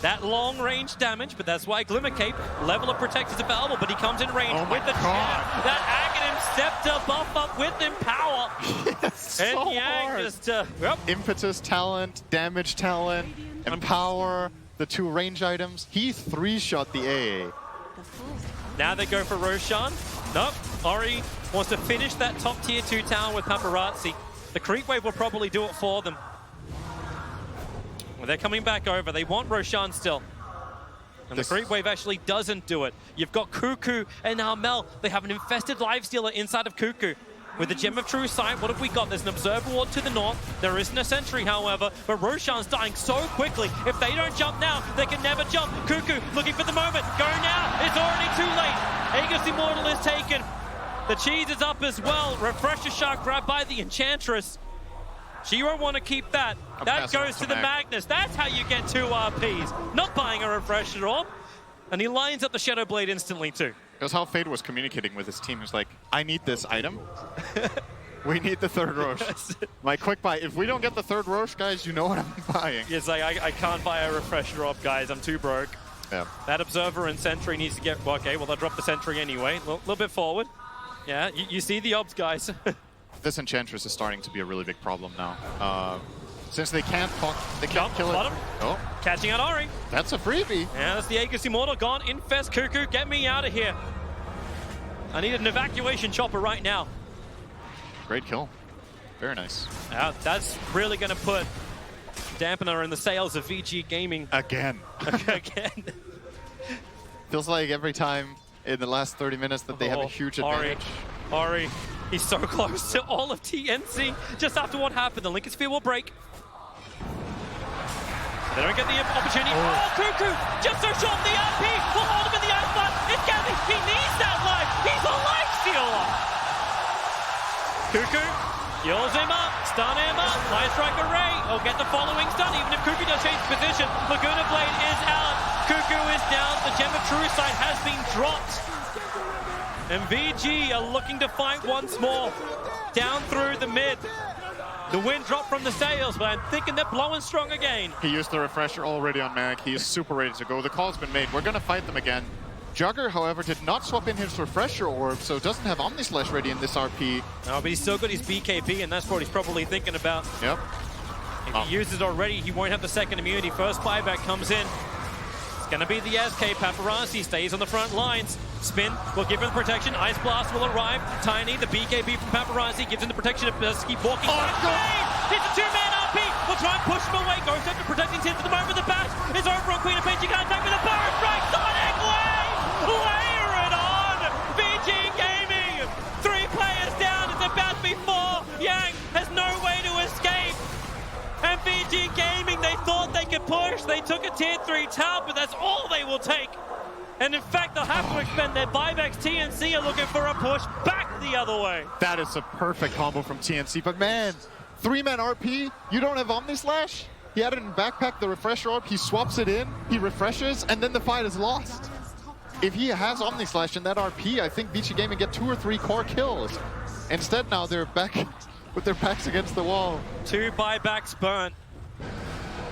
That long range damage, but that's why Glimmer Cape, level of protect is available, but he comes in range with the jab. That Aghanim Scepter buff up with him, power. So and Yang hard. just, Impetus talent, damage talent, and power, the 2 range items. He 3-shot the AA. Now they go for Roshan. Nope, Ori wants to finish that top tier 2 tower with Paparazzi. The creep wave will probably do it for them. Well, they're coming back over. They want Roshan still. And the creep wave actually doesn't do it. You've got Cuckoo and now Mel. They have an infested lifestealer inside of Cuckoo. With the Gem of True Sight, what have we got? There's an Observer Ward to the north. There isn't a sentry, however, but Roshan's dying so quickly. If they don't jump now, they can never jump. Cuckoo looking for the moment. Go now. It's already too late. Aegis Immortal is taken. The cheese is up as well. Refresher Shark grabbed by the Enchantress. She won't want to keep that. That goes to the Magnus. That's how you get 2 RPs. Not buying a Refresher Orb. And he lines up the Shadow Blade instantly too. It was how Fade was communicating with his team. He was like, I need this item. We need the 3rd Roche. My quick buy. If we don't get the 3rd Roche, guys, you know what I'm buying. It's like, I can't buy a Refresher Orb, guys. I'm too broke. Yeah. That Observer and Sentry needs to get... Well, okay, well, they'll drop the Sentry anyway. A little bit forward. Yeah, you see the Obs, guys. This Enchantress is starting to be a really big problem now. Since they can't kill it. Bottom. Oh, Catching out Ori. that's a freebie. Yeah, that's the Aegis Immortal gone. Infest Cuckoo, get me out of here. I need an evacuation chopper right now. Great kill. Very nice. Yeah, that's really going to put dampener in the sails of VG Gaming. Again. Again. Feels like every time in the last 30 minutes that they have a huge advantage. Ori, he's so close to all of TNC. Just after what happened, the Lincoln Sphere will break. They don't get the opportunity. Oh, Cuckoo! Just so short the RP! Will hold him in the ice spot. It's Gabby. He needs that life. He's a life stealer. Cuckoo, heals him up, stun him up, Light Strike Array, he'll get the following stun, even if Cuckoo does change position. Laguna Blade is out, Cuckoo is down, the Gem of True Sight has been dropped. And VG are looking to fight once more, down through the mid. The wind dropped from the sails, but I'm thinking they're blowing strong again. He used the refresher already on Mag. He is super ready to go. The call's been made. We're going to fight them again. Jugger, however, did not swap in his refresher orb, so doesn't have Omnislash ready in this RP. No, but he's still got his BKB, and that's what he's probably thinking about. Yep. If he uses it already, he won't have the second immunity. First buyback comes in. It's going to be the SK. Paparazzi stays on the front lines. Spin will give him protection. Ice Blast will arrive. Tiny, the BKB from Paparazzi, gives him the protection of keep walking. It's a two-man RP. We'll try and push him away. Ghost after protecting Tim for the moment. The bash is over on Queen of Pain. She can't attack with a power strike. Sonic Wave! Layer it on! VG Gaming! 3 players down. It's about to be 4. Yang has no way to escape. And VG Gaming, they thought they could push. They took a tier 3 tower, but that's all they will take. And in fact, they'll have to expend their buybacks. TNC are looking for a push back the other way. That is a perfect combo from TNC, but man, 3-man RP, you don't have Omnislash? He had it in backpack, the refresher orb, he swaps it in, he refreshes, and then the fight is lost. If he has Omnislash in that RP, I think Vici Gaming get 2 or 3 core kills. Instead now they're back with their backs against the wall. 2 buybacks burnt.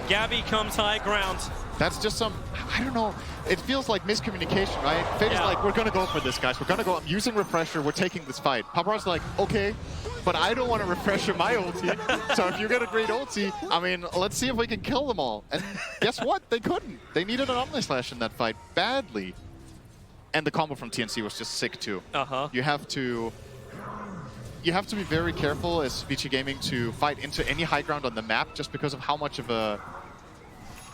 Gabby comes high ground. That's just some, I don't know, it feels like miscommunication, right? Fade's like, we're gonna go for this, guys. We're gonna go, I'm using refresher, we're taking this fight. Paparazzi's like, okay, but I don't want to refresher my ulti. So if you get a great ulti, I mean, let's see if we can kill them all. And guess what? They couldn't. They needed an Omnislash in that fight badly. And the combo from TNC was just sick too. You have to be very careful as Vici Gaming to fight into any high ground on the map just because of how much of a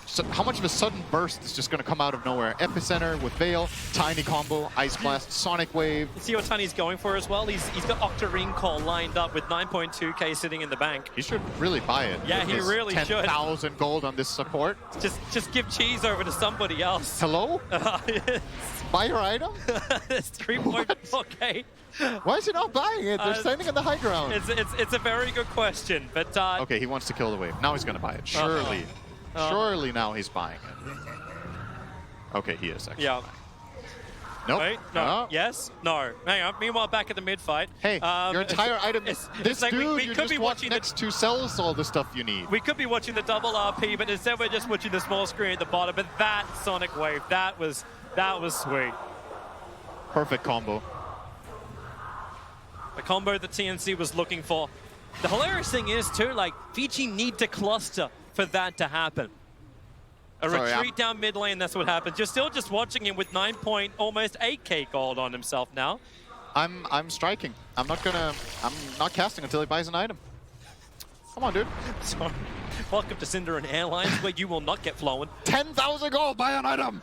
sudden burst is just going to come out of nowhere. Epicenter with Veil, Tiny combo, Ice Blast, Sonic Wave. You see what Tiny's going for as well? He's got Octarine Call lined up with 9.2k sitting in the bank. He should really buy it. Yeah, he really should. 10,000 gold on this support. Just give cheese over to somebody else. Hello? Buy your item? It's 3.4k. Why is he not buying it? They're standing on the high ground. It's a very good question, but okay, he wants to kill the wave. Now he's going to buy it. Surely. Surely now he's buying it. Okay, he is actually. Yeah. Nope. Wait, no. Yes? No. Hang on. Meanwhile, back at the mid fight. Hey, your entire item is this like dude. we You could just be walk watching next to sells all the stuff you need. We could be watching the double RP, but instead we're just watching the small screen at the bottom. But that Sonic Wave, that was sweet. Perfect combo. The combo that TNC was looking for. The hilarious thing is too, like Vici need to cluster for that to happen. Retreat down mid lane, that's what happens. You're still just watching him with almost 8k gold on himself now. I'm striking. I'm not casting until he buys an item. Come on, dude. So, welcome to Cinder and Airlines, where you will not get flown. 10,000 gold, buy an item.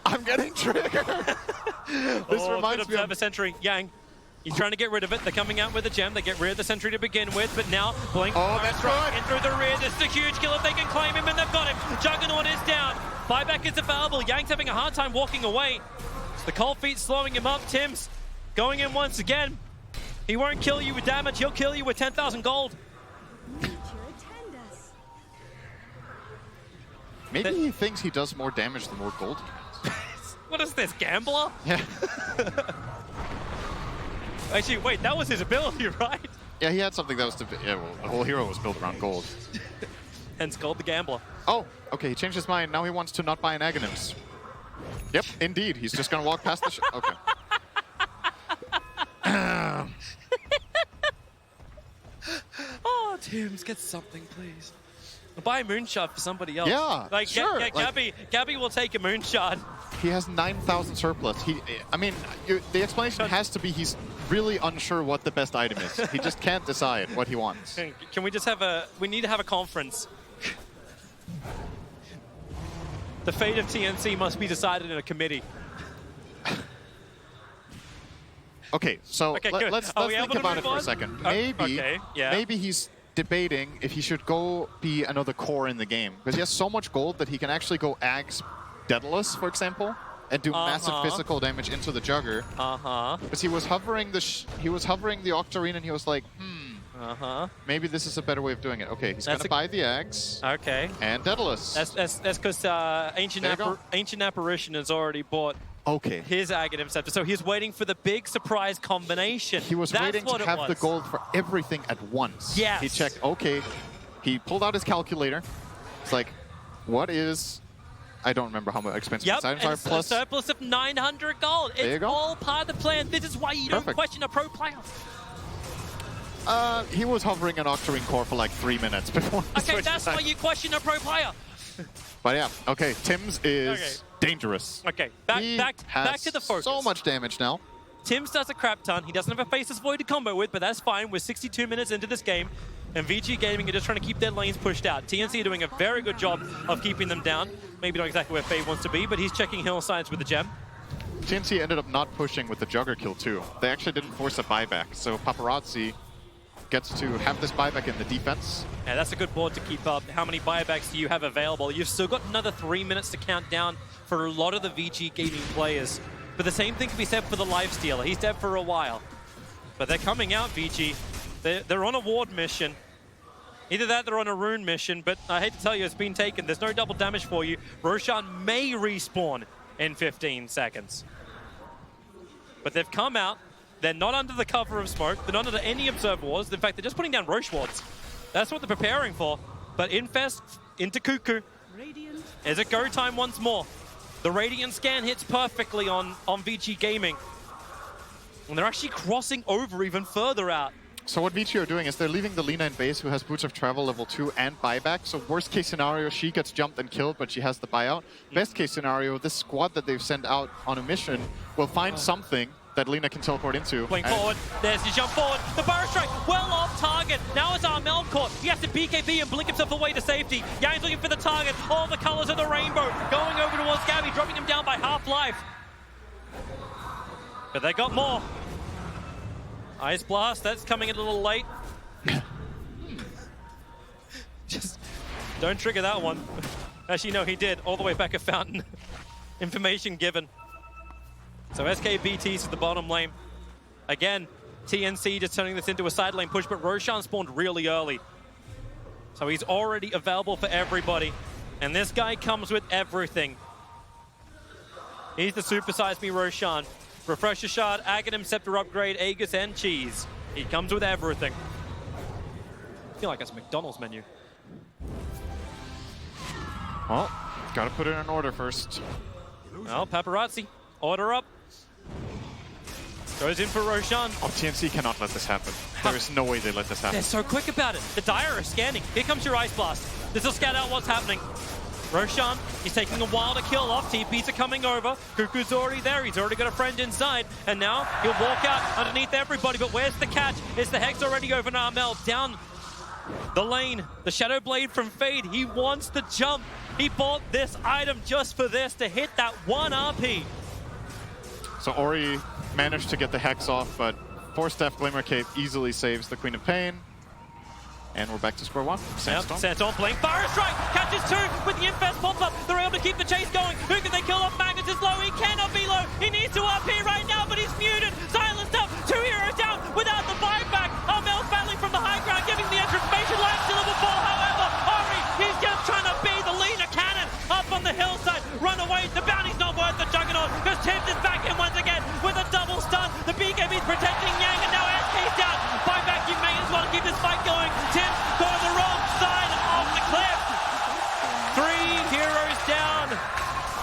I'm getting triggered. This reminds me of a sentry. Yang. He's trying to get rid of it. They're coming out with a gem. They get rid of the sentry to begin with, but now Blink that's right. in through the rear. This is a huge kill if they can claim him, and they've got him. Juggernaut is down. Buyback is available. Yang's having a hard time walking away. The cold feet slowing him up. Tim's going in once again. He won't kill you with damage. He'll kill you with 10,000 gold. Maybe he thinks he does more damage the more gold he has. What is this, gambler? Yeah. Actually, wait, that was his ability, right? Yeah, he had something that was well, the whole hero was built around gold. Hence called the gambler. Oh, okay, he changed his mind. Now he wants to not buy an Aghanims. Yep, indeed. He's just gonna walk past the okay. Oh, Tim's, get something, please. Buy a moonshot for somebody else. Yeah, like, sure. Gabby will take a moonshot. He has 9,000 surplus. I mean, the explanation has to be he's really unsure what the best item is. He just can't decide what he wants. Can we just we need to have a conference. The fate of TNC must be decided in a committee. Okay, so let's think about it for a second. Maybe he's debating if he should go be another core in the game, because he has so much gold that he can actually go Axe Daedalus, for example, and do massive physical damage into the Jugger. Because he was hovering the Octarine and he was like, maybe this is a better way of doing it. Okay, he's gonna buy the Axe. Okay. And Daedalus. That's because Ancient Apparition has already bought his Aghanim Scepter, so he's waiting for the big surprise combination. He was waiting to have the gold for everything at once. Yes. He checked, he pulled out his calculator. It's like, what is... I don't remember how much expensive these items are. Plus a surplus of 900 gold. It's all part of the plan. This is why you don't question a pro player. He was hovering an Octarine core for like 3 minutes before. Okay, that's why you question a pro player. But yeah, okay, Tim's is dangerous. Okay, back to the focus. So much damage now. Tim's does a crap ton. He doesn't have a Faceless Void to combo with, but that's fine. We're 62 minutes into this game, and Vici Gaming are just trying to keep their lanes pushed out. TNC are doing a very good job of keeping them down. Maybe not exactly where Faye wants to be, but he's checking hillsides with the gem. TNC ended up not pushing with the Jugger kill too. They actually didn't force a buyback, so Paparazzi gets to have this buyback in the defense. Yeah, that's a good board to keep up. How many buybacks do you have available? You've still got another 3 minutes to count down for a lot of the Vici Gaming players. But the same thing can be said for the Lifestealer. He's dead for a while. But they're coming out, Vici. They're on a ward mission. Either that, they're on a rune mission, but I hate to tell you, it's been taken. There's no double damage for you. Roshan may respawn in 15 seconds. But they've come out. They're not under the cover of smoke. They're not under any observer wars. In fact, they're just putting down Roche wards. That's what they're preparing for. But Infest into Cuckoo. Is it go time once more? The Radiant scan hits perfectly on Vici Gaming. And they're actually crossing over even further out. So what Vici are doing is they're leaving the Lina in base, who has Boots of Travel level 2 and buyback. So worst case scenario, she gets jumped and killed, but she has the buyout. Best case scenario, this squad that they've sent out on a mission will find something that Lina can teleport into. Playing forward, there's his jump forward. The Burrow Strike, well off target. Now it's Armel caught. He has to BKB and blink himself away to safety. Yang's looking for the target. All the colors of the rainbow. Going over towards Gabby, dropping him down by half life. But they got more. Ice Blast, that's coming a little late. Just don't trigger that one. Actually, no, he did. All the way back at Fountain. Information given. So SKBT's at the bottom lane. Again, TNC just turning this into a side lane push, but Roshan spawned really early. So he's already available for everybody. And this guy comes with everything. He's the Supersize Me Roshan. Refresher Shard, Aghanim Scepter upgrade, Aegis, and Cheese. He comes with everything. I feel like that's a McDonald's menu. Well, gotta put it in order first. Well, Paparazzi, order up. Goes in for Roshan. Oh, TNC cannot let this happen. There is no way they let this happen. They're so quick about it. The Dire are scanning. Here comes your Ice Blast. This will scout out what's happening. Roshan, he's taking a while to kill off. TPs are coming over. Cuckoo's already there. He's already got a friend inside. And now he'll walk out underneath everybody. But where's the catch? Is the Hex already over Armel? Down the lane. The Shadow Blade from Fade. He wants the jump. He bought this item just for this, to hit that 1 RP. So Ori managed to get the Hex off, but Force Death Glimmer Cape easily saves the Queen of Pain. And we're back to square one. Sandstorm. Sandstorm blink. Fire Strike catches 2 with the Infest pop-up. They're able to keep the chase going. Who can they kill off? Magnus is low. He cannot be low. He needs to RP right now, but he's muted. Silenced up. 2 heroes down without the buyback. Armel's battling from the high ground, giving the information line to level 4. However, Ori, he's just trying to be the Lina cannon up on the hillside. Run away. The bounty's not worth the Juggernaut, because Tibbs is back in once again with a double stun. The BKB's protecting Yang, and now SK's down. Buyback, you may as well keep this fight going. Tibbs go to the wrong side of the cliff. 3 heroes down.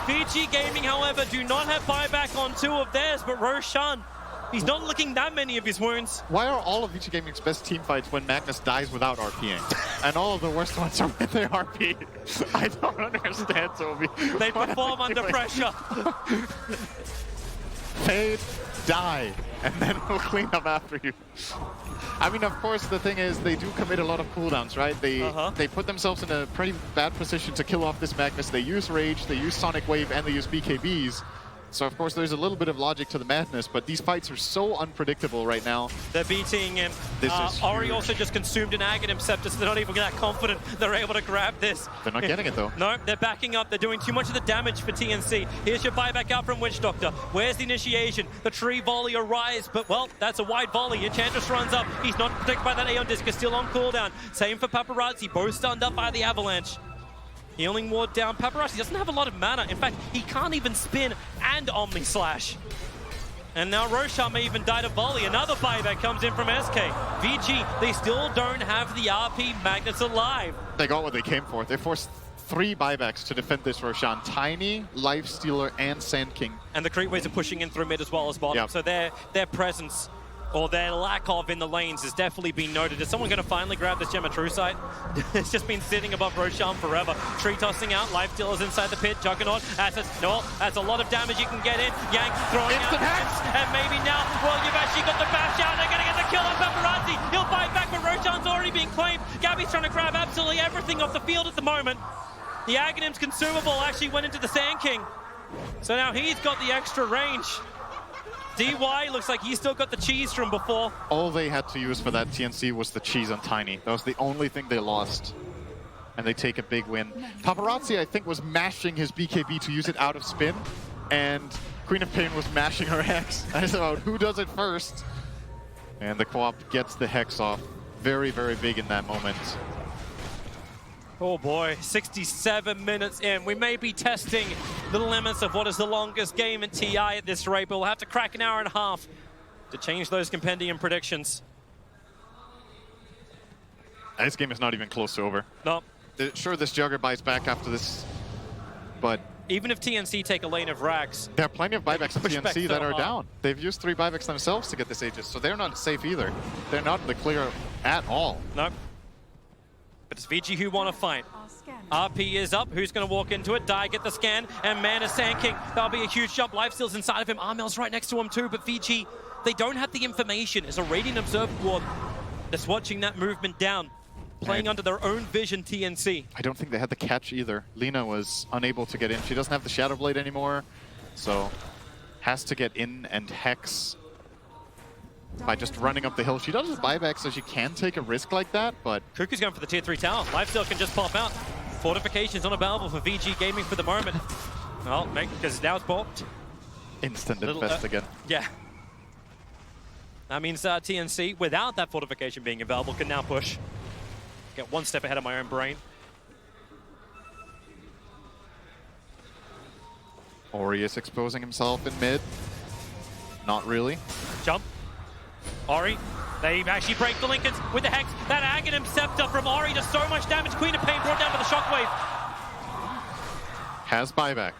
Vici Gaming, however, do not have buyback on 2 of theirs, but Roshan, he's not looking that many of his wounds. Why are all of Vici Gaming's best team fights when Magnus dies without RPing? And all of the worst ones are when they RP? I don't understand, Toby. They perform under pressure. Fade, die, and then we'll clean up after you. I mean, of course, the thing is, they do commit a lot of cooldowns, right? They put themselves in a pretty bad position to kill off this Magnus. They use Rage, they use Sonic Wave, and they use BKBs. So of course there's a little bit of logic to the madness, but these fights are so unpredictable right now. They're beating him. Ori also just consumed an Aghanim Scepter, so they're not even that confident they're able to grab this. They're not getting it though. No, they're backing up. They're doing too much of the damage for TNC. Here's your buyback out from Witch Doctor. Where's the initiation? The tree volley arrives, but well, that's a wide volley. Enchantress runs up. He's not protected by that Aeon Disc. Is still on cooldown. Same for Paparazzi. Both stunned up by the Avalanche. Healing ward down. Paparazzi doesn't have a lot of mana. In fact, he can't even spin and Omni Slash. And now Roshan may even die to volley. Another buyback comes in from SK. Vici, they still don't have the RP Magnets alive. They got what they came for. They forced 3 buybacks to defend this Roshan. Tiny, Lifestealer, and Sand King. And the creepways are pushing in through mid as well as bottom. Yep. So their presence, or their lack of in the lanes, has definitely been noted. Is someone going to finally grab this Gem of True Sight? It's just been sitting above Roshan forever. Tree tossing out, Life Stealer's inside the pit. Juggernaut, that's a lot of damage you can get in. Yang throwing Instant out hacks. And maybe now, well, you've actually got the bash out. They're going to get the kill on Paparazzi. He'll fight back, but Roshan's already being claimed. Gabby's trying to grab absolutely everything off the field at the moment. The Aghanim's consumable actually went into the Sand King. So now he's got the extra range. DY looks like he's still got the cheese from before. All they had to use for that TNC was the cheese on Tiny. That was the only thing they lost. And they take a big win. Paparazzi, I think, was mashing his BKB to use it out of spin. And Queen of Pain was mashing her Hex. And it's about who does it first. And the co-op gets the Hex off. Very, very big in that moment. Oh boy, 67 minutes in. We may be testing the limits of what is the longest game in TI at this rate, but we'll have to crack an hour and a half to change those compendium predictions. This game is not even close to over. No. Sure, this Jugger buys back after this, but... Even if TNC take a lane of Rax... There are plenty of buybacks of TNC that are down. They've used 3 buybacks themselves to get this Aegis, so they're not safe either. They're not in the clear at all. No. But it's Vici who want to fight. RP is up. Who's going to walk into it? Die, get the scan, and man is Sand King. That'll be a huge jump. Lifesteal's inside of him. Armel's right next to him too, but Vici, they don't have the information. It's a Radiant Observer ward that's watching that movement down, playing under their own vision TNC. I don't think they had the catch either. Lina was unable to get in. She doesn't have the Shadow Blade anymore, so has to get in and Hex by just running up the hill. She does have buyback, so she can take a risk like that, but... Cuckoo's going for the tier 3 tower. Lifesteal can just pop out. Fortifications unavailable for VG Gaming for the moment. Well, because now it's popped. Instant infest again. Yeah. That means TNC, without that fortification being available, can now push. Get one step ahead of my own brain. Ori is exposing himself in mid. Not really. Jump. Ori, they actually break the Lincolns with the Hex. That Aghanim Scepter from Ori does so much damage. Queen of Pain brought down by the Shockwave. Has buyback.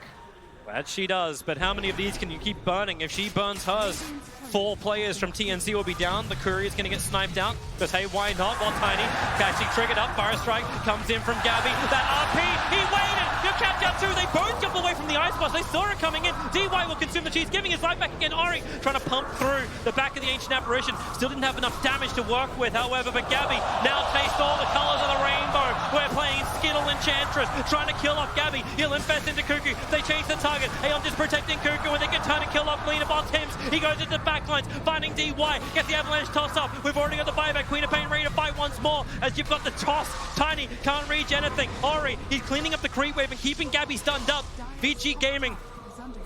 That she does, but how many of these can you keep burning? If she burns hers, 4 players from TNC will be down. The Courier's going to get sniped out, because hey, why not? While Tiny actually triggered up. Fire Strike comes in from Gabby. That RP, he waited! You're capped out too. They both jump away from the Ice Boss. They saw it coming in. DY will consume the cheese, giving his life back again. Ori trying to pump through the back of the Ancient Apparition. Still didn't have enough damage to work with, however, but Gabby now tastes all the colors of the rainbow. We're playing Skittle Enchantress, trying to kill off Gabby. He'll infest into Cuckoo. They change the target. Aeon just protecting Cuckoo, and they can turn and kill off Lina bots him. He goes into the backlines, finding DY, gets the Avalanche toss up. We've already got the buyback. Queen of Pain ready to fight once more, as you've got the toss. Tiny can't reach anything. Ori, he's cleaning up the creep wave and keeping Gabby stunned up. VG Gaming,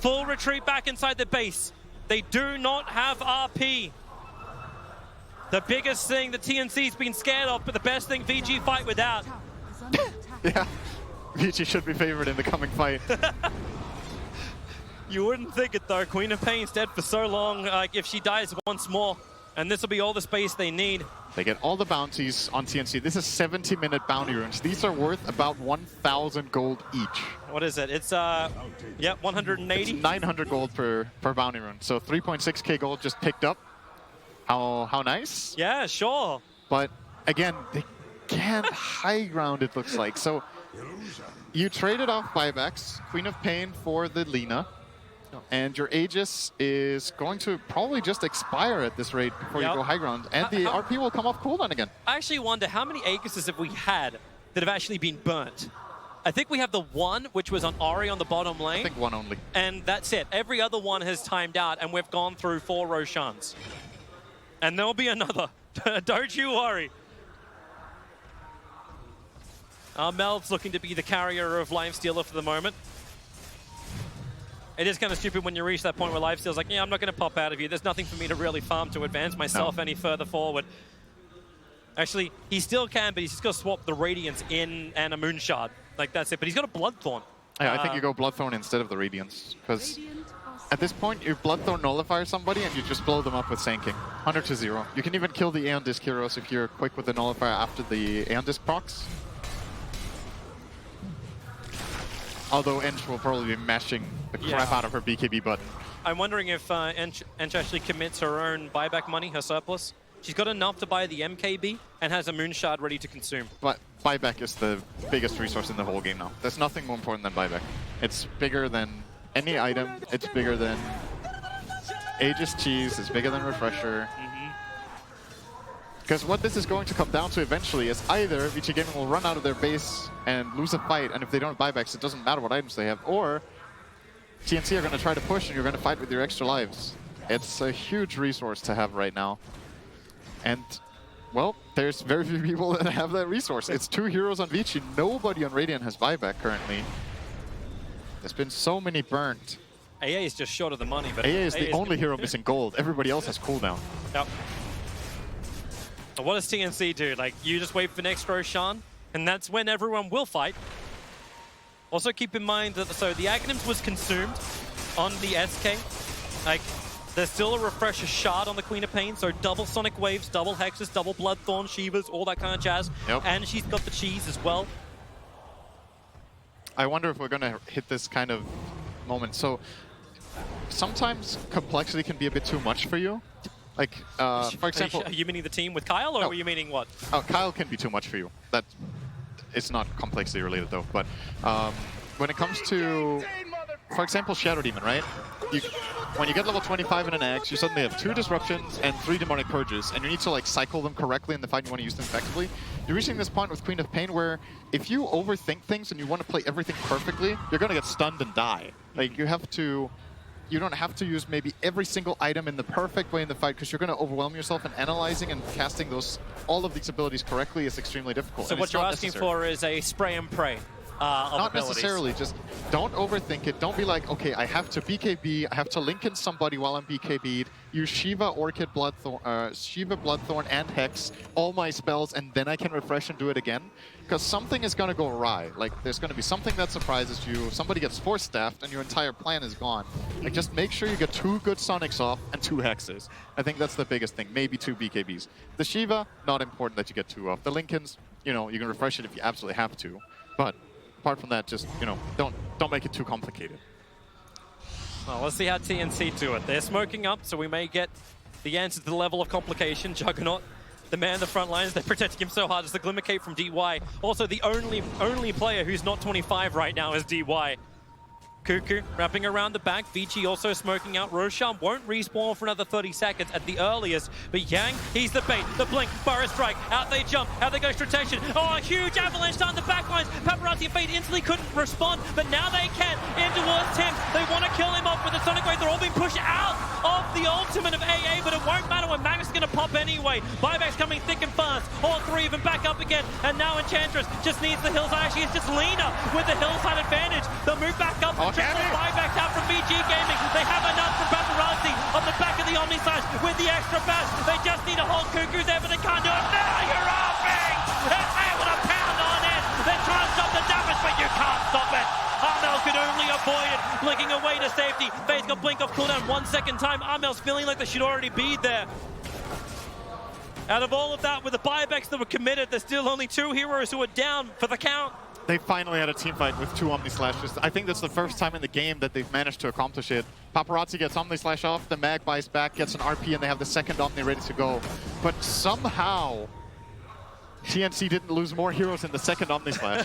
full retreat back inside the base. They do not have RP. The biggest thing that TNC's been scared of, but the best thing VG fight without. Yeah, VG should be favored in the coming fight. You wouldn't think it though. Queen of Pain's dead for so long. If she dies once more, and this will be all the space they need. They get all the bounties on TNC. This is 70-minute bounty runes. These are worth about 1,000 gold each. What is it? It's, yeah, 180? It's 900 gold per bounty rune. So 3.6k gold just picked up. How nice? Yeah, sure. But again, they can't high ground, it looks like. So you traded off buybacks, Queen of Pain for the Lina. And your Aegis is going to probably just expire at this rate before you go high ground. And the RP will come off cooldown again. I actually wonder how many Aegises have we had that have actually been burnt? I think we have the one, which was on Ori on the bottom lane. I think one only. And that's it. Every other one has timed out, and we've gone through 4 Roshans. And there'll be another. Don't you worry. Mel's looking to be the carrier of Lifestealer for the moment. It is kind of stupid when you reach that point where Lifestealer's like, yeah, I'm not going to pop out of you. There's nothing for me to really farm to advance myself any further forward. Actually, he still can, but he's just got to swap the Radiance in and a Moonshard. Like, that's it. But he's got a Bloodthorn. Yeah, I think you go Bloodthorn instead of the Radiance. Because at this point, you Bloodthorn nullify somebody and you just blow them up with Sanking. 100 to 0. You can even kill the Aeon Disc heroes if you're quick with the nullifier after the Aeon Disc procs. Although Ench will probably be mashing the crap out of her BKB button. I'm wondering if Ench actually commits her own buyback money, her surplus. She's got enough to buy the MKB and has a Moonshard ready to consume. But buyback is the biggest resource in the whole game now. There's nothing more important than buyback. It's bigger than any item. It's bigger than Aegis Cheese. It's bigger than Refresher. Because what this is going to come down to eventually is either Vici Gaming will run out of their base and lose a fight, and if they don't have buybacks, it doesn't matter what items they have, or TNC are going to try to push and you're going to fight with your extra lives. It's a huge resource to have right now. And, well, there's very few people that have that resource. It's 2 heroes on Vici. Nobody on Radiant has buyback currently. There's been so many burnt. AA is just short of the money, but AA is the only hero missing gold. Everybody else has cooldown. Yep. What does TNC do? Like, you just wait for next Roshan, and that's when everyone will fight. Also keep in mind that, so the Aghanims was consumed on the SK. Like, there's still a Refresher Shard on the Queen of Pain, so double Sonic Waves, double Hexes, double Bloodthorn, Shivas, all that kind of jazz. Yep. And she's got the cheese as well. I wonder if we're going to hit this kind of moment. So, sometimes complexity can be a bit too much for you. Like, for example... Are you meaning the team with Kyle, or no. were you meaning what? Oh, Kyle can be too much for you. That it's not complexity related, though. But when it comes to, for example, Shadow Demon, right? When you get level 25 in an Axe, you suddenly have 2 Disruptions and 3 Demonic Purges, and you need to, like, cycle them correctly in the fight you want to use them effectively. You're reaching this point with Queen of Pain where if you overthink things and you want to play everything perfectly, you're going to get stunned and die. Like, you have to... You don't have to use maybe every single item in the perfect way in the fight, because you're going to overwhelm yourself, and analyzing and casting all of these abilities correctly is extremely difficult. So what you're asking for is a spray and pray of Not abilities. necessarily, just don't overthink it. Don't be like, okay, I have to BKB, I have to link in somebody while I'm BKB'd, use Shiva, Orchid, Bloodthorn, and Hex, all my spells, and then I can refresh and do it again. Because something is going to go awry. Like, there's going to be something that surprises you, somebody gets Force Staffed, and your entire plan is gone. Like, just make sure you get 2 good Sonics off and 2 Hexes. I think that's the biggest thing. Maybe 2 BKBs. The Shiva, not important that you get 2 off. The Lincolns, you know, you can refresh it if you absolutely have to. But apart from that, just, you know, don't make it too complicated. Well, let's see how TNC do it. They're smoking up, so we may get the answer to the level of complication. Juggernaut, the man in the front lines, they're protecting him so hard. It's the Glimmer Cape from DY. Also, the only player who's not 25 right now is DY. Cuckoo wrapping around the back. Vici also smoking out. Roshan won't respawn for another 30 seconds at the earliest. But Yang, he's the bait. The blink, Burrow Strike. Out they jump. Out they go Stratection. Oh, a huge avalanche down the back lines. Paparazzi and Fate instantly couldn't respond, but now they can. In towards Tim. They want to kill him off with the Sonic Wave. They're all being pushed out of the ultimate of AA, but it won't matter when Magnus is going to pop anyway. Buyback's coming thick and fast. All 3 of them back up again. And now Enchantress just needs the hills. Actually, it's just Lena with the hillside advantage. They'll move back up. Buybacks out from Vici Gaming. They have enough from Paparazzi on the back of the Omni Slash with the extra bash. They just need to hold Cuckoo there, but they can't do it. Now you're offing! They're able to pound on it. They're trying to stop the damage, but you can't stop it. Armel could only avoid it, blinking away to safety. Fade's got blink off cooldown 1 second time. Armel's feeling like they should already be there. Out of all of that, with the buybacks that were committed, there's still only 2 heroes who are down for the count. They finally had a team fight with 2 Omni Slashes. I think that's the first time in the game that they've managed to accomplish it. Paparazzi gets Omni Slash off, the Mag buys back, gets an RP, and they have the second Omni ready to go. But somehow, TNC didn't lose more heroes in the second Omni Slash.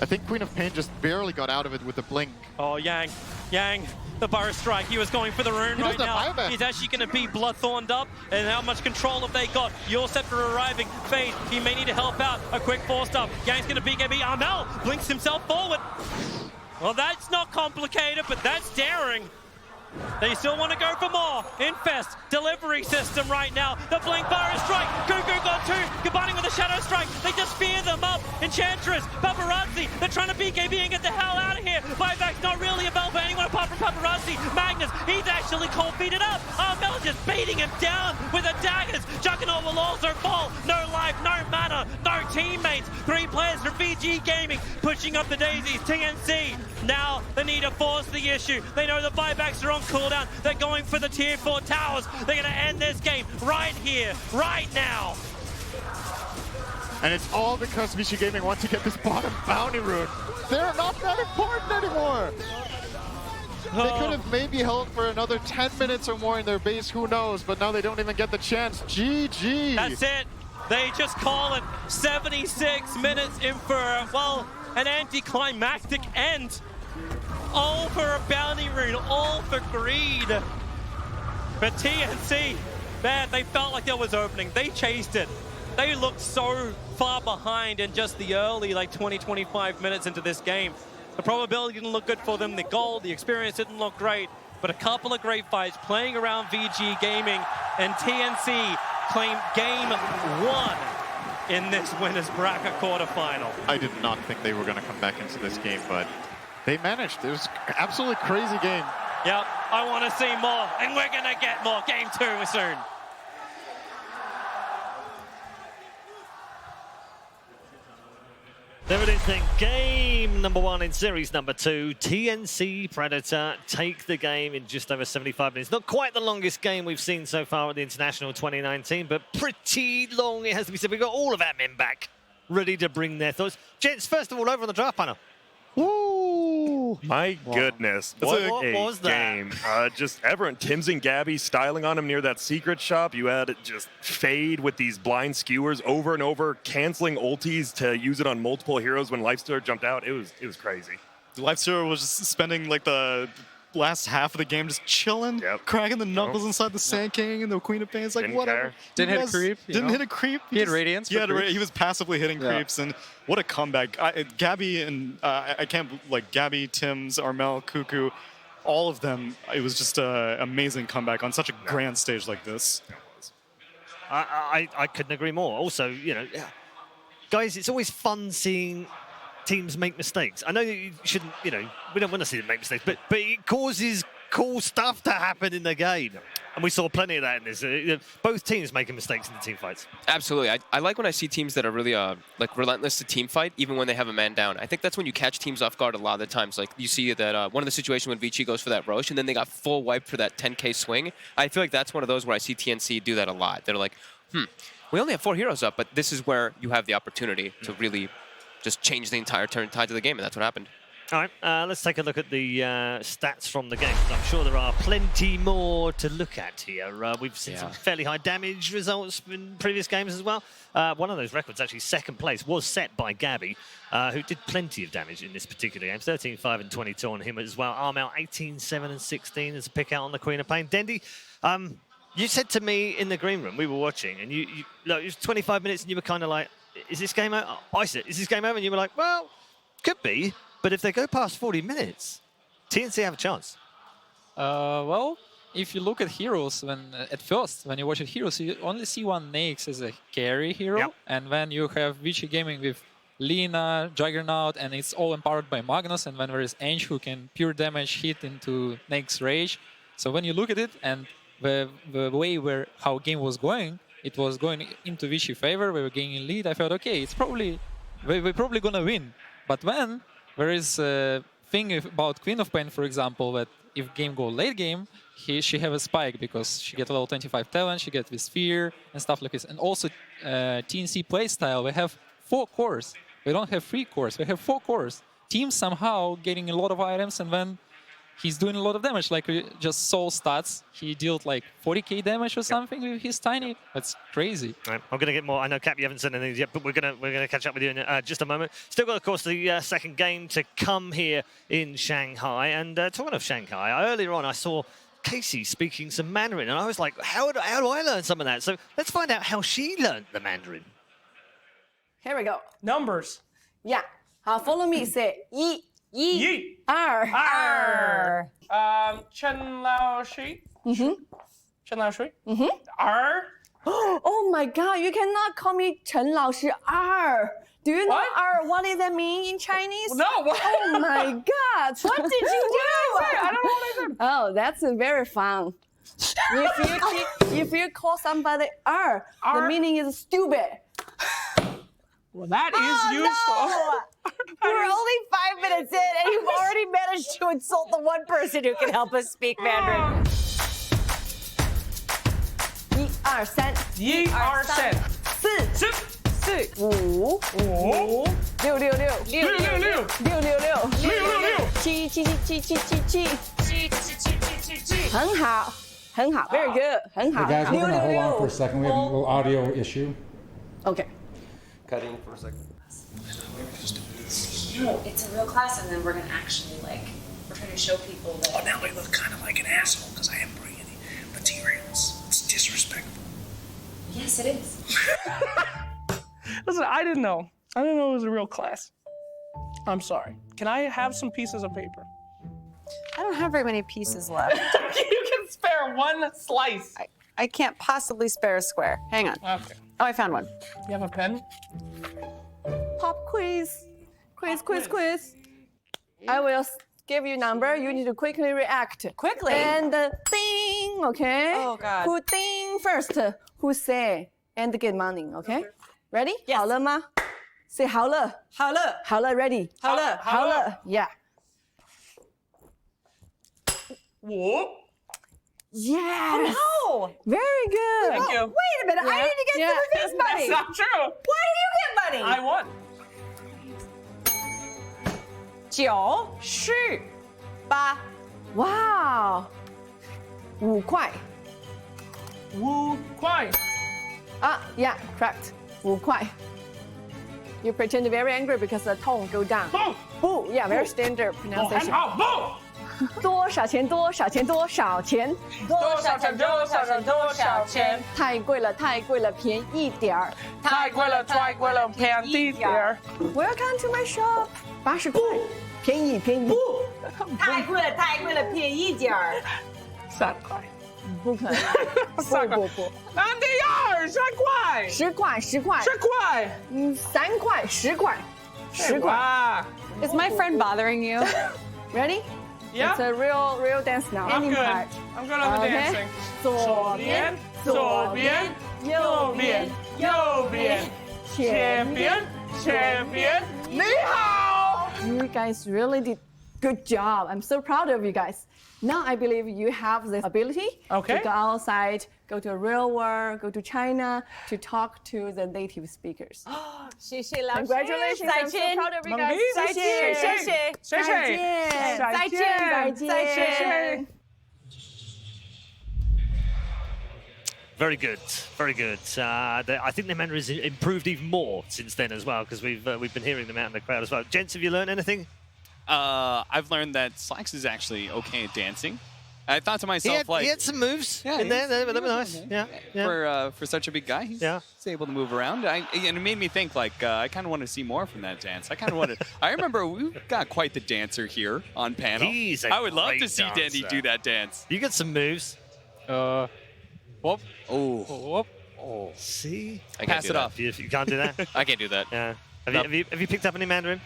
I think Queen of Pain just barely got out of it with the blink. Oh, Yang. Yang, the burst strike, he was going for the rune right now. He's actually going to be bloodthorned up, and how much control have they got? Your Scepter arriving, Fade, he may need to help out. A quick forced up, Yang's going to BKB, Armel blinks himself forward. Well, that's not complicated, but that's daring. They still want to go for more. Infest, delivery system right now. The Blink Fire Strike. Cuckoo got two. Combining with the Shadow Strike. They just fear them up. Enchantress, Paparazzi. They're trying to BKB and get the hell out of here. Buyback's not really a bell for anyone apart from Paparazzi. Magnus, he's actually cold feeded up. Armel just beating him down with the daggers. Juggernaut will also fall. No life, no mana, no teammates. 3 players from Vici Gaming pushing up the daisies. TNC. Now they need to force the issue. They know the buybacks are on cooldown. They're going for the tier 4 towers. They're going to end this game right here, right now. And it's all because Vici Gaming wants to get this bottom bounty rune. They're not that important anymore. They could have maybe held for another 10 minutes or more in their base, who knows, but now they don't even get the chance. GG. That's it. They just call it 76 minutes in for, well, an anticlimactic end. All for a bounty rune, all for greed. But TNC, man, they felt like there was opening. They chased it. They looked so far behind in just the early, like 20-25 minutes into this game. The probability didn't look good for them. The goal, the experience didn't look great. But a couple of great fights playing around Vici Gaming, and TNC claimed game 1 in this winners bracket quarterfinal. I did not think they were going to come back into this game, but they managed. It was an absolutely crazy game. Yep, I want to see more, and we're going to get more. Game 2 soon. There it is then, game number 1 in series number 2. TNC Predator take the game in just over 75 minutes. Not quite the longest game we've seen so far at the International 2019, but pretty long, it has to be said. We've got all of our men back, ready to bring their thoughts. Gents, first of all, over on the draft panel. Woo! My goodness, what was that? Game. Just everyone, Tims and Gabby styling on him near that secret shop. You had it just Fade with these blind skewers over and over, canceling ultis to use it on multiple heroes when Lifestealer jumped out. It was crazy. Lifestealer was just spending like the last half of the game just chilling, cracking the knuckles inside the Sand King and the Queen of Pain's like, Didn't whatever. care. Didn't hit a creep. Didn't hit a creep. He had Radiance. Yeah, he was passively hitting creeps, and what a comeback. Gabby and I can't, like, Gabby, Tims, Armel, Cuckoo, all of them, it was just an amazing comeback on such a grand stage like this. I couldn't agree more. Also, you know, guys, it's always fun seeing teams make mistakes. I know that you shouldn't, you know, we don't want to see them make mistakes, but it causes cool stuff to happen in the game. And we saw plenty of that in this. Both teams making mistakes in the team fights. Absolutely. I like when I see teams that are really like relentless to team fight, even when they have a man down. I think that's when you catch teams off guard a lot of the times. Like you see that one of the situations when Vici goes for that Roche, and then they got full wiped for that 10k swing. I feel like that's one of those where I see TNC do that a lot. They're like, we only have 4 heroes up, but this is where you have the opportunity to really just change the entire tide of the game, and that's what happened. All right, let's take a look at the stats from the game. I'm sure there are plenty more to look at here. We've seen some fairly high damage results in previous games as well. One of those records, actually second place, was set by Gabby, who did plenty of damage in this particular game. 13-5 and 22 on him as well. Armel 18-7 and 16 as a pick out on the Queen of Pain. Dendy, you said to me in the green room, we were watching, and you look, it was 25 minutes, and you were kind of like, is this game over? I said, is this game over? And you were like, well, could be. But if they go past 40 minutes, TNC have a chance. Well, if you look at heroes, at first, when you watch heroes, you only see one Nyx as a carry hero. And when you have Vici Gaming with Lina, Juggernaut, and it's all empowered by Magnus, and when there is Ange who can pure damage hit into Nyx Rage. So when you look at it, and the way how game was going, it was going into Vici favor, we were gaining lead, I thought, okay, it's probably, we're probably gonna win. But when there is a thing about Queen of Pain, for example, that if game go late game, she have a spike because she get level 25 talent, she get this fear and stuff like this. And also TNC playstyle, we have 4 cores. We don't have 3 cores, we have 4 cores. Teams somehow getting a lot of items, and then he's doing a lot of damage. Like we just saw stats. He dealt like 40k damage or something with his tiny. That's crazy. Right, I'm going to get more. I know, Cap, you haven't said anything yet, but we're gonna catch up with you in just a moment. Still got, of course, the second game to come here in Shanghai. And talking of Shanghai, earlier on I saw Casey speaking some Mandarin, and I was like, how do I learn some of that? So let's find out how she learned the Mandarin. Here we go. Numbers. Yeah. Follow me. Say 一 一 2 二 Chen Lao Shui. Chen Lao Shui. 二 Oh my God! You cannot call me 陈老师 R. Do you know What? R? What does that mean in Chinese? No, what? Oh my God! What did you do? I don't know what I said. Oh, that's very fun. If you call somebody R, the R? meaning is stupid. Well, that is useful. No! We're only 5 minutes in, and you've already managed to insult the one person who can help us speak Mandarin. 1 2 3一二三四四五五六六六六六六六六六六七七七七七七七七七。很好很好 very good 很好 Hey guys, we're gonna hold on for a 666 second. We have a little audio issue. Okay. Cutting for a second. No, it's a real class, and then we're gonna actually we're trying to show people that. Oh, now I look kind of like an asshole because I am bringing materials. It's disrespectful. Yes, it is. Listen, I didn't know. I didn't know it was a real class. I'm sorry. Can I have some pieces of paper? I don't have very many pieces left. You can spare one slice. I can't possibly spare a square. Hang on. Okay. Oh, I found one. You have a pen? Pop quiz. Quiz. I will give you number. You need to quickly react. Quickly? And ding, okay? Oh, God. Who ding first? Who say and get money, okay? Ready? Yes. 好了吗? Say 好了.好了.好了, ready? 好了.好了. Yeah. 五 Yes. Oh, Very good. Thank you. wait a minute. I need to get Yeah. some of his money. That's not true. Why did you get money? I won. 九十八 Wow. 5块. 五块 Yeah, correct. 5块. You pretend very angry because the tone go down. 不 Boo. Yeah, very standard 我很 pronunciation. 好不多少钱？多少钱？多少钱？多少钱多少钱多少钱太贵了，太贵了，便宜点儿。太贵了太贵了便宜点儿 Welcome to my shop. 80块，便宜便宜。太贵了，太贵了，便宜点儿。 3块不可能，3块不不不，难得要3块10块10块， 10块3块10块10块。哇 Is my friend bothering you? Ready? Yeah. It's a real dance now. I'm Any good. part. I'm good on the Okay. dancing. 左边，左边，右边，右边，前边，前边。你好。 You guys really did good job. I'm so proud of you guys. Now I believe you have this ability Okay. to go outside, go to a real world, go to China to talk to the native speakers. 谢谢老师。 Congratulations! 再 I'm so 见。 proud of you 猛 guys. 力再见，谢谢。谢谢。再见，再见。 Very good, very good. I think their Mandarin's improved even more since then as well, because we've been hearing them out in the crowd as well. Gents, have you learned anything? I've learned that Slacks is actually okay at dancing. I thought to myself, He had some moves Yeah, in there. They were nice. Yeah. for such a big guy, he's able to move around. And it made me think, I kind of want to see more from that dance. I kind of wanted. I remember we've got quite the dancer here on panel. I would love to see Dandy do that dance. You got some moves. Whoop. Oh. Oh. See? I can't Pass do it that. off. You can't do that? I can't do that. Yeah. Nope. Have you picked up any Mandarin?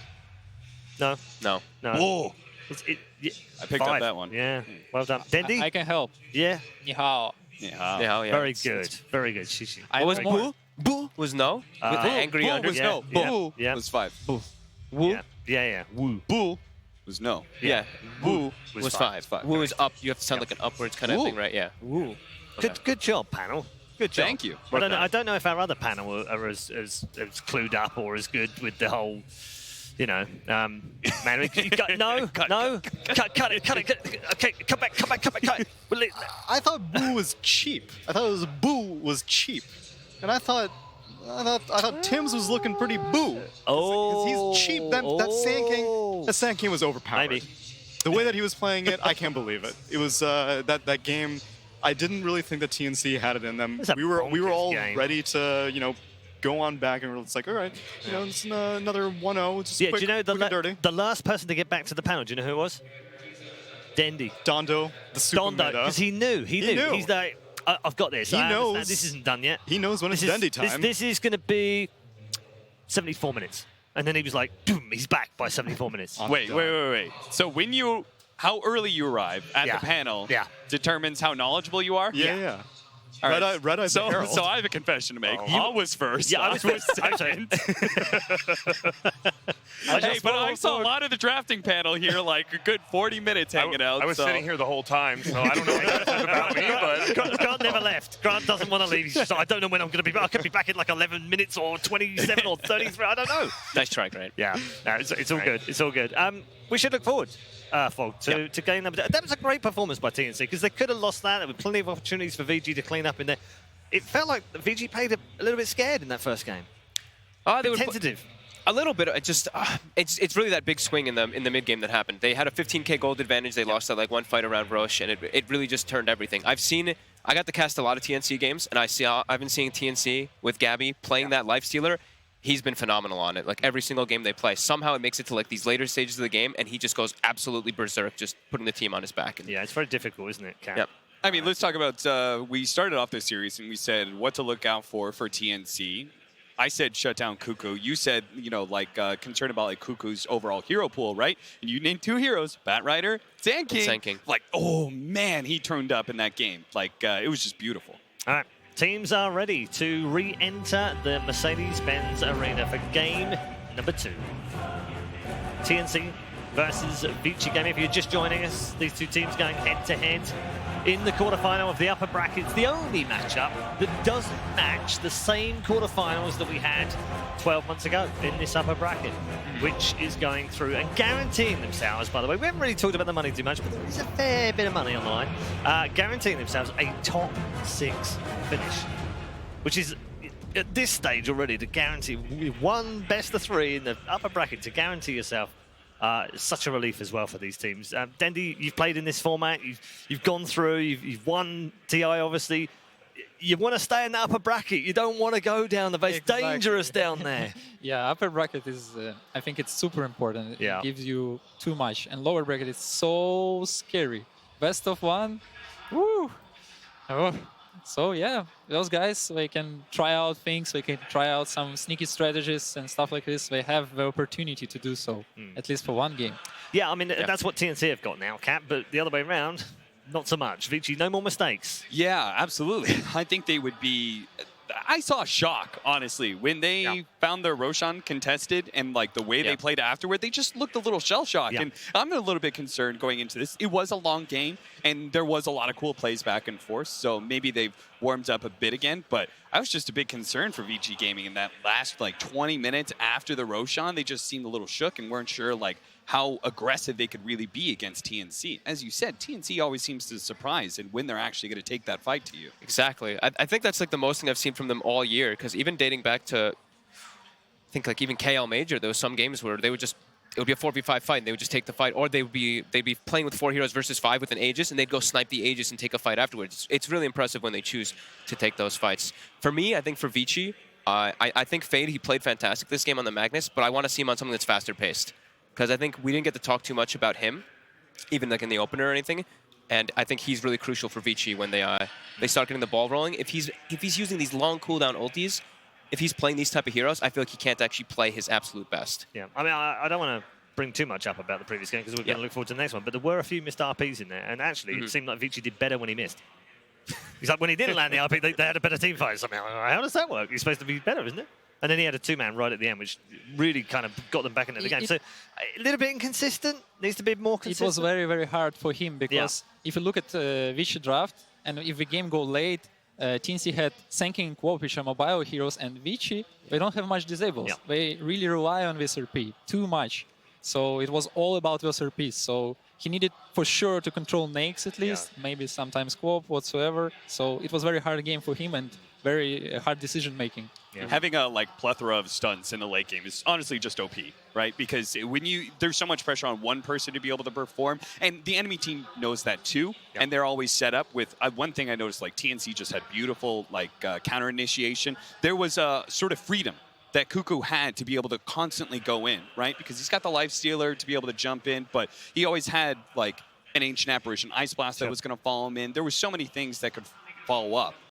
No. No. No. Oh. I picked up that one. Yeah. Well done. Dendy? I can help. Yeah. 你好 Yeah, yeah. Very good. Very good. Shishi. I What was know more. boo? Boo was no. With the angry Boo under. was Yeah, no. yeah, Boo yeah. was 5. Boo. Woo. Yeah. Woo. Boo was no. Yeah. Woo was was five. 5. Woo is up. You have to sound like an upwards kind of Woo. thing, right? Yeah. Woo. Good job, panel. Good job. Thank you. I don't know if our other panel are as clued up or as good with the whole You know, man, you got, no, cut it. Okay, come back. I thought Boo was cheap. I thought Boo was cheap, and I thought Tim's was looking pretty Boo. Oh, he's cheap. That Sand King was overpowered. Maybe. The way that he was playing it, I can't believe it. It was that game. I didn't really think that TNC had it in them. We were all ready to go on back, and we're just like, all right, it's another 1-0. Just quick, do you know dirty. the last person to get back to the panel? Do you know who it was? Dendy. Dondo, the super meta. Because he knew. He's like, I've got this. He knows this isn't done yet. He knows when it's Dendy time. This is going to be 74 minutes. And then he was like, boom, he's back by 74 minutes. Wait. So how early you arrive at the panel determines how knowledgeable you are? Yeah. All right. Red Eye so I have a confession to make. Oh. I was first. Yeah, I was second. Hey, but I saw a lot of the drafting panel here, like a good 40 minutes hanging out. I was sitting here the whole time, so I don't know what that says about me, but... Grant never left. Grant doesn't want to leave. He's just like, I don't know when I'm going to be back. I could be back in like 11 minutes or 27 or 33. I don't know. Nice try, Grant. Yeah, no, it's all good. It's all good. We should look forward. To gain number. That was a great performance by TNC because they could have lost that. There were plenty of opportunities for VG to clean up in there. It felt like VG played a little bit scared in that first game. They were tentative. A little bit. It's really that big swing in the mid game that happened. They had a 15k gold advantage. They lost that like one fight around Roche, and it really just turned everything. I got to cast a lot of TNC games, and I've been seeing TNC with Gabby playing that Lifestealer. He's been phenomenal on it. Like every single game they play, somehow it makes it to like these later stages of the game, and he just goes absolutely berserk, just putting the team on his back. Yeah, it's very difficult, isn't it, Cam? Yep. I mean, let's talk about, we started off this series and we said what to look out for TNC. I said shut down Cuckoo. You said, concerned about like Cuckoo's overall hero pool, right? And you named two heroes, Bat Rider, Sand King. Like, oh man, he turned up in that game. Like, it was just beautiful. All right. Teams are ready to re-enter the Mercedes-Benz Arena for game number 2. TNC versus Vici game. If you're just joining us, these two teams going head-to-head in the quarterfinal of the upper brackets. The only matchup that doesn't match the same quarterfinals that we had 12 months ago in this upper bracket, which is going through and guaranteeing themselves, by the way, we haven't really talked about the money too much, but there's a fair bit of money on the line, guaranteeing themselves a top 6 finish, which is at this stage already to guarantee one best of 3 in the upper bracket to guarantee yourself. Such a relief as well for these teams. Dendy, you've played in this format. You've gone through. You've won TI, obviously. You want to stay in the upper bracket. You don't want to go down the base. Exactly. Dangerous down there. Yeah, upper bracket is, I think it's super important. It gives you too much. And lower bracket is so scary. Best of 1, woo! Oh. So yeah, those guys, they can try out things, they can try out some sneaky strategies and stuff like this. They have the opportunity to do so, at least for one game. Yeah, I mean, that's what TNC have got now, Cap, but the other way around, not so much. Vici, no more mistakes. Yeah, absolutely. I think they would be... I saw a shock, honestly, when they found their Roshan contested and like the way they played afterward, they just looked a little shell-shocked. And I'm a little bit concerned going into this. It was a long game, and there was a lot of cool plays back and forth, so maybe they've warmed up a bit again. But I was just a big concern for VG Gaming in that last like 20 minutes after the Roshan. They just seemed a little shook and weren't sure like how aggressive they could really be against TNC. As you said, TNC always seems to surprise and when they're actually going to take that fight to you. Exactly. I think that's like the most thing I've seen from them all year, because even dating back to, I think like even KL Major, there was some games where they would just, it would be a 4v5 fight and they would just take the fight, or they'd be playing with 4 heroes versus 5 with an Aegis and they'd go snipe the Aegis and take a fight afterwards. It's really impressive when they choose to take those fights. For me, I think for Vici, I think Fade, he played fantastic this game on the Magnus, but I want to see him on something that's faster paced. Because I think we didn't get to talk too much about him, even like in the opener or anything. And I think he's really crucial for Vici when they start getting the ball rolling. If he's using these long cooldown ultis, if he's playing these type of heroes, I feel like he can't actually play his absolute best. Yeah, I mean, I don't want to bring too much up about the previous game because we're going to look forward to the next one. But there were a few missed RPs in there, and actually it seemed like Vici did better when he missed. He's like, when he didn't land the RP, they had a better team fight. Somehow, how does that work? He's supposed to be better, isn't it? And then he had a 2-man right at the end, which really kind of got them back into the game. So a little bit inconsistent, needs to be more consistent. It was very, very hard for him because if you look at Vici draft, and if the game go late, TNC had Senki and Quop, which are mobile heroes, and Vici, they don't have much disables. Yeah. They really rely on VSRP too much. So it was all about VSRP. So he needed for sure to control Nakes at least, maybe sometimes Quop, whatsoever. So it was very hard game for him and very hard decision making. Having a plethora of stunts in the late game is honestly just OP, right? Because when there's so much pressure on one person to be able to perform, and the enemy team knows that too, and they're always set up with one thing I noticed, TNC just had beautiful counter initiation. There was a sort of freedom that Cuckoo had to be able to constantly go in, right? Because he's got the life stealer to be able to jump in, but he always had an ancient apparition, Ice Blast that was going to follow him in. There were so many things that could follow up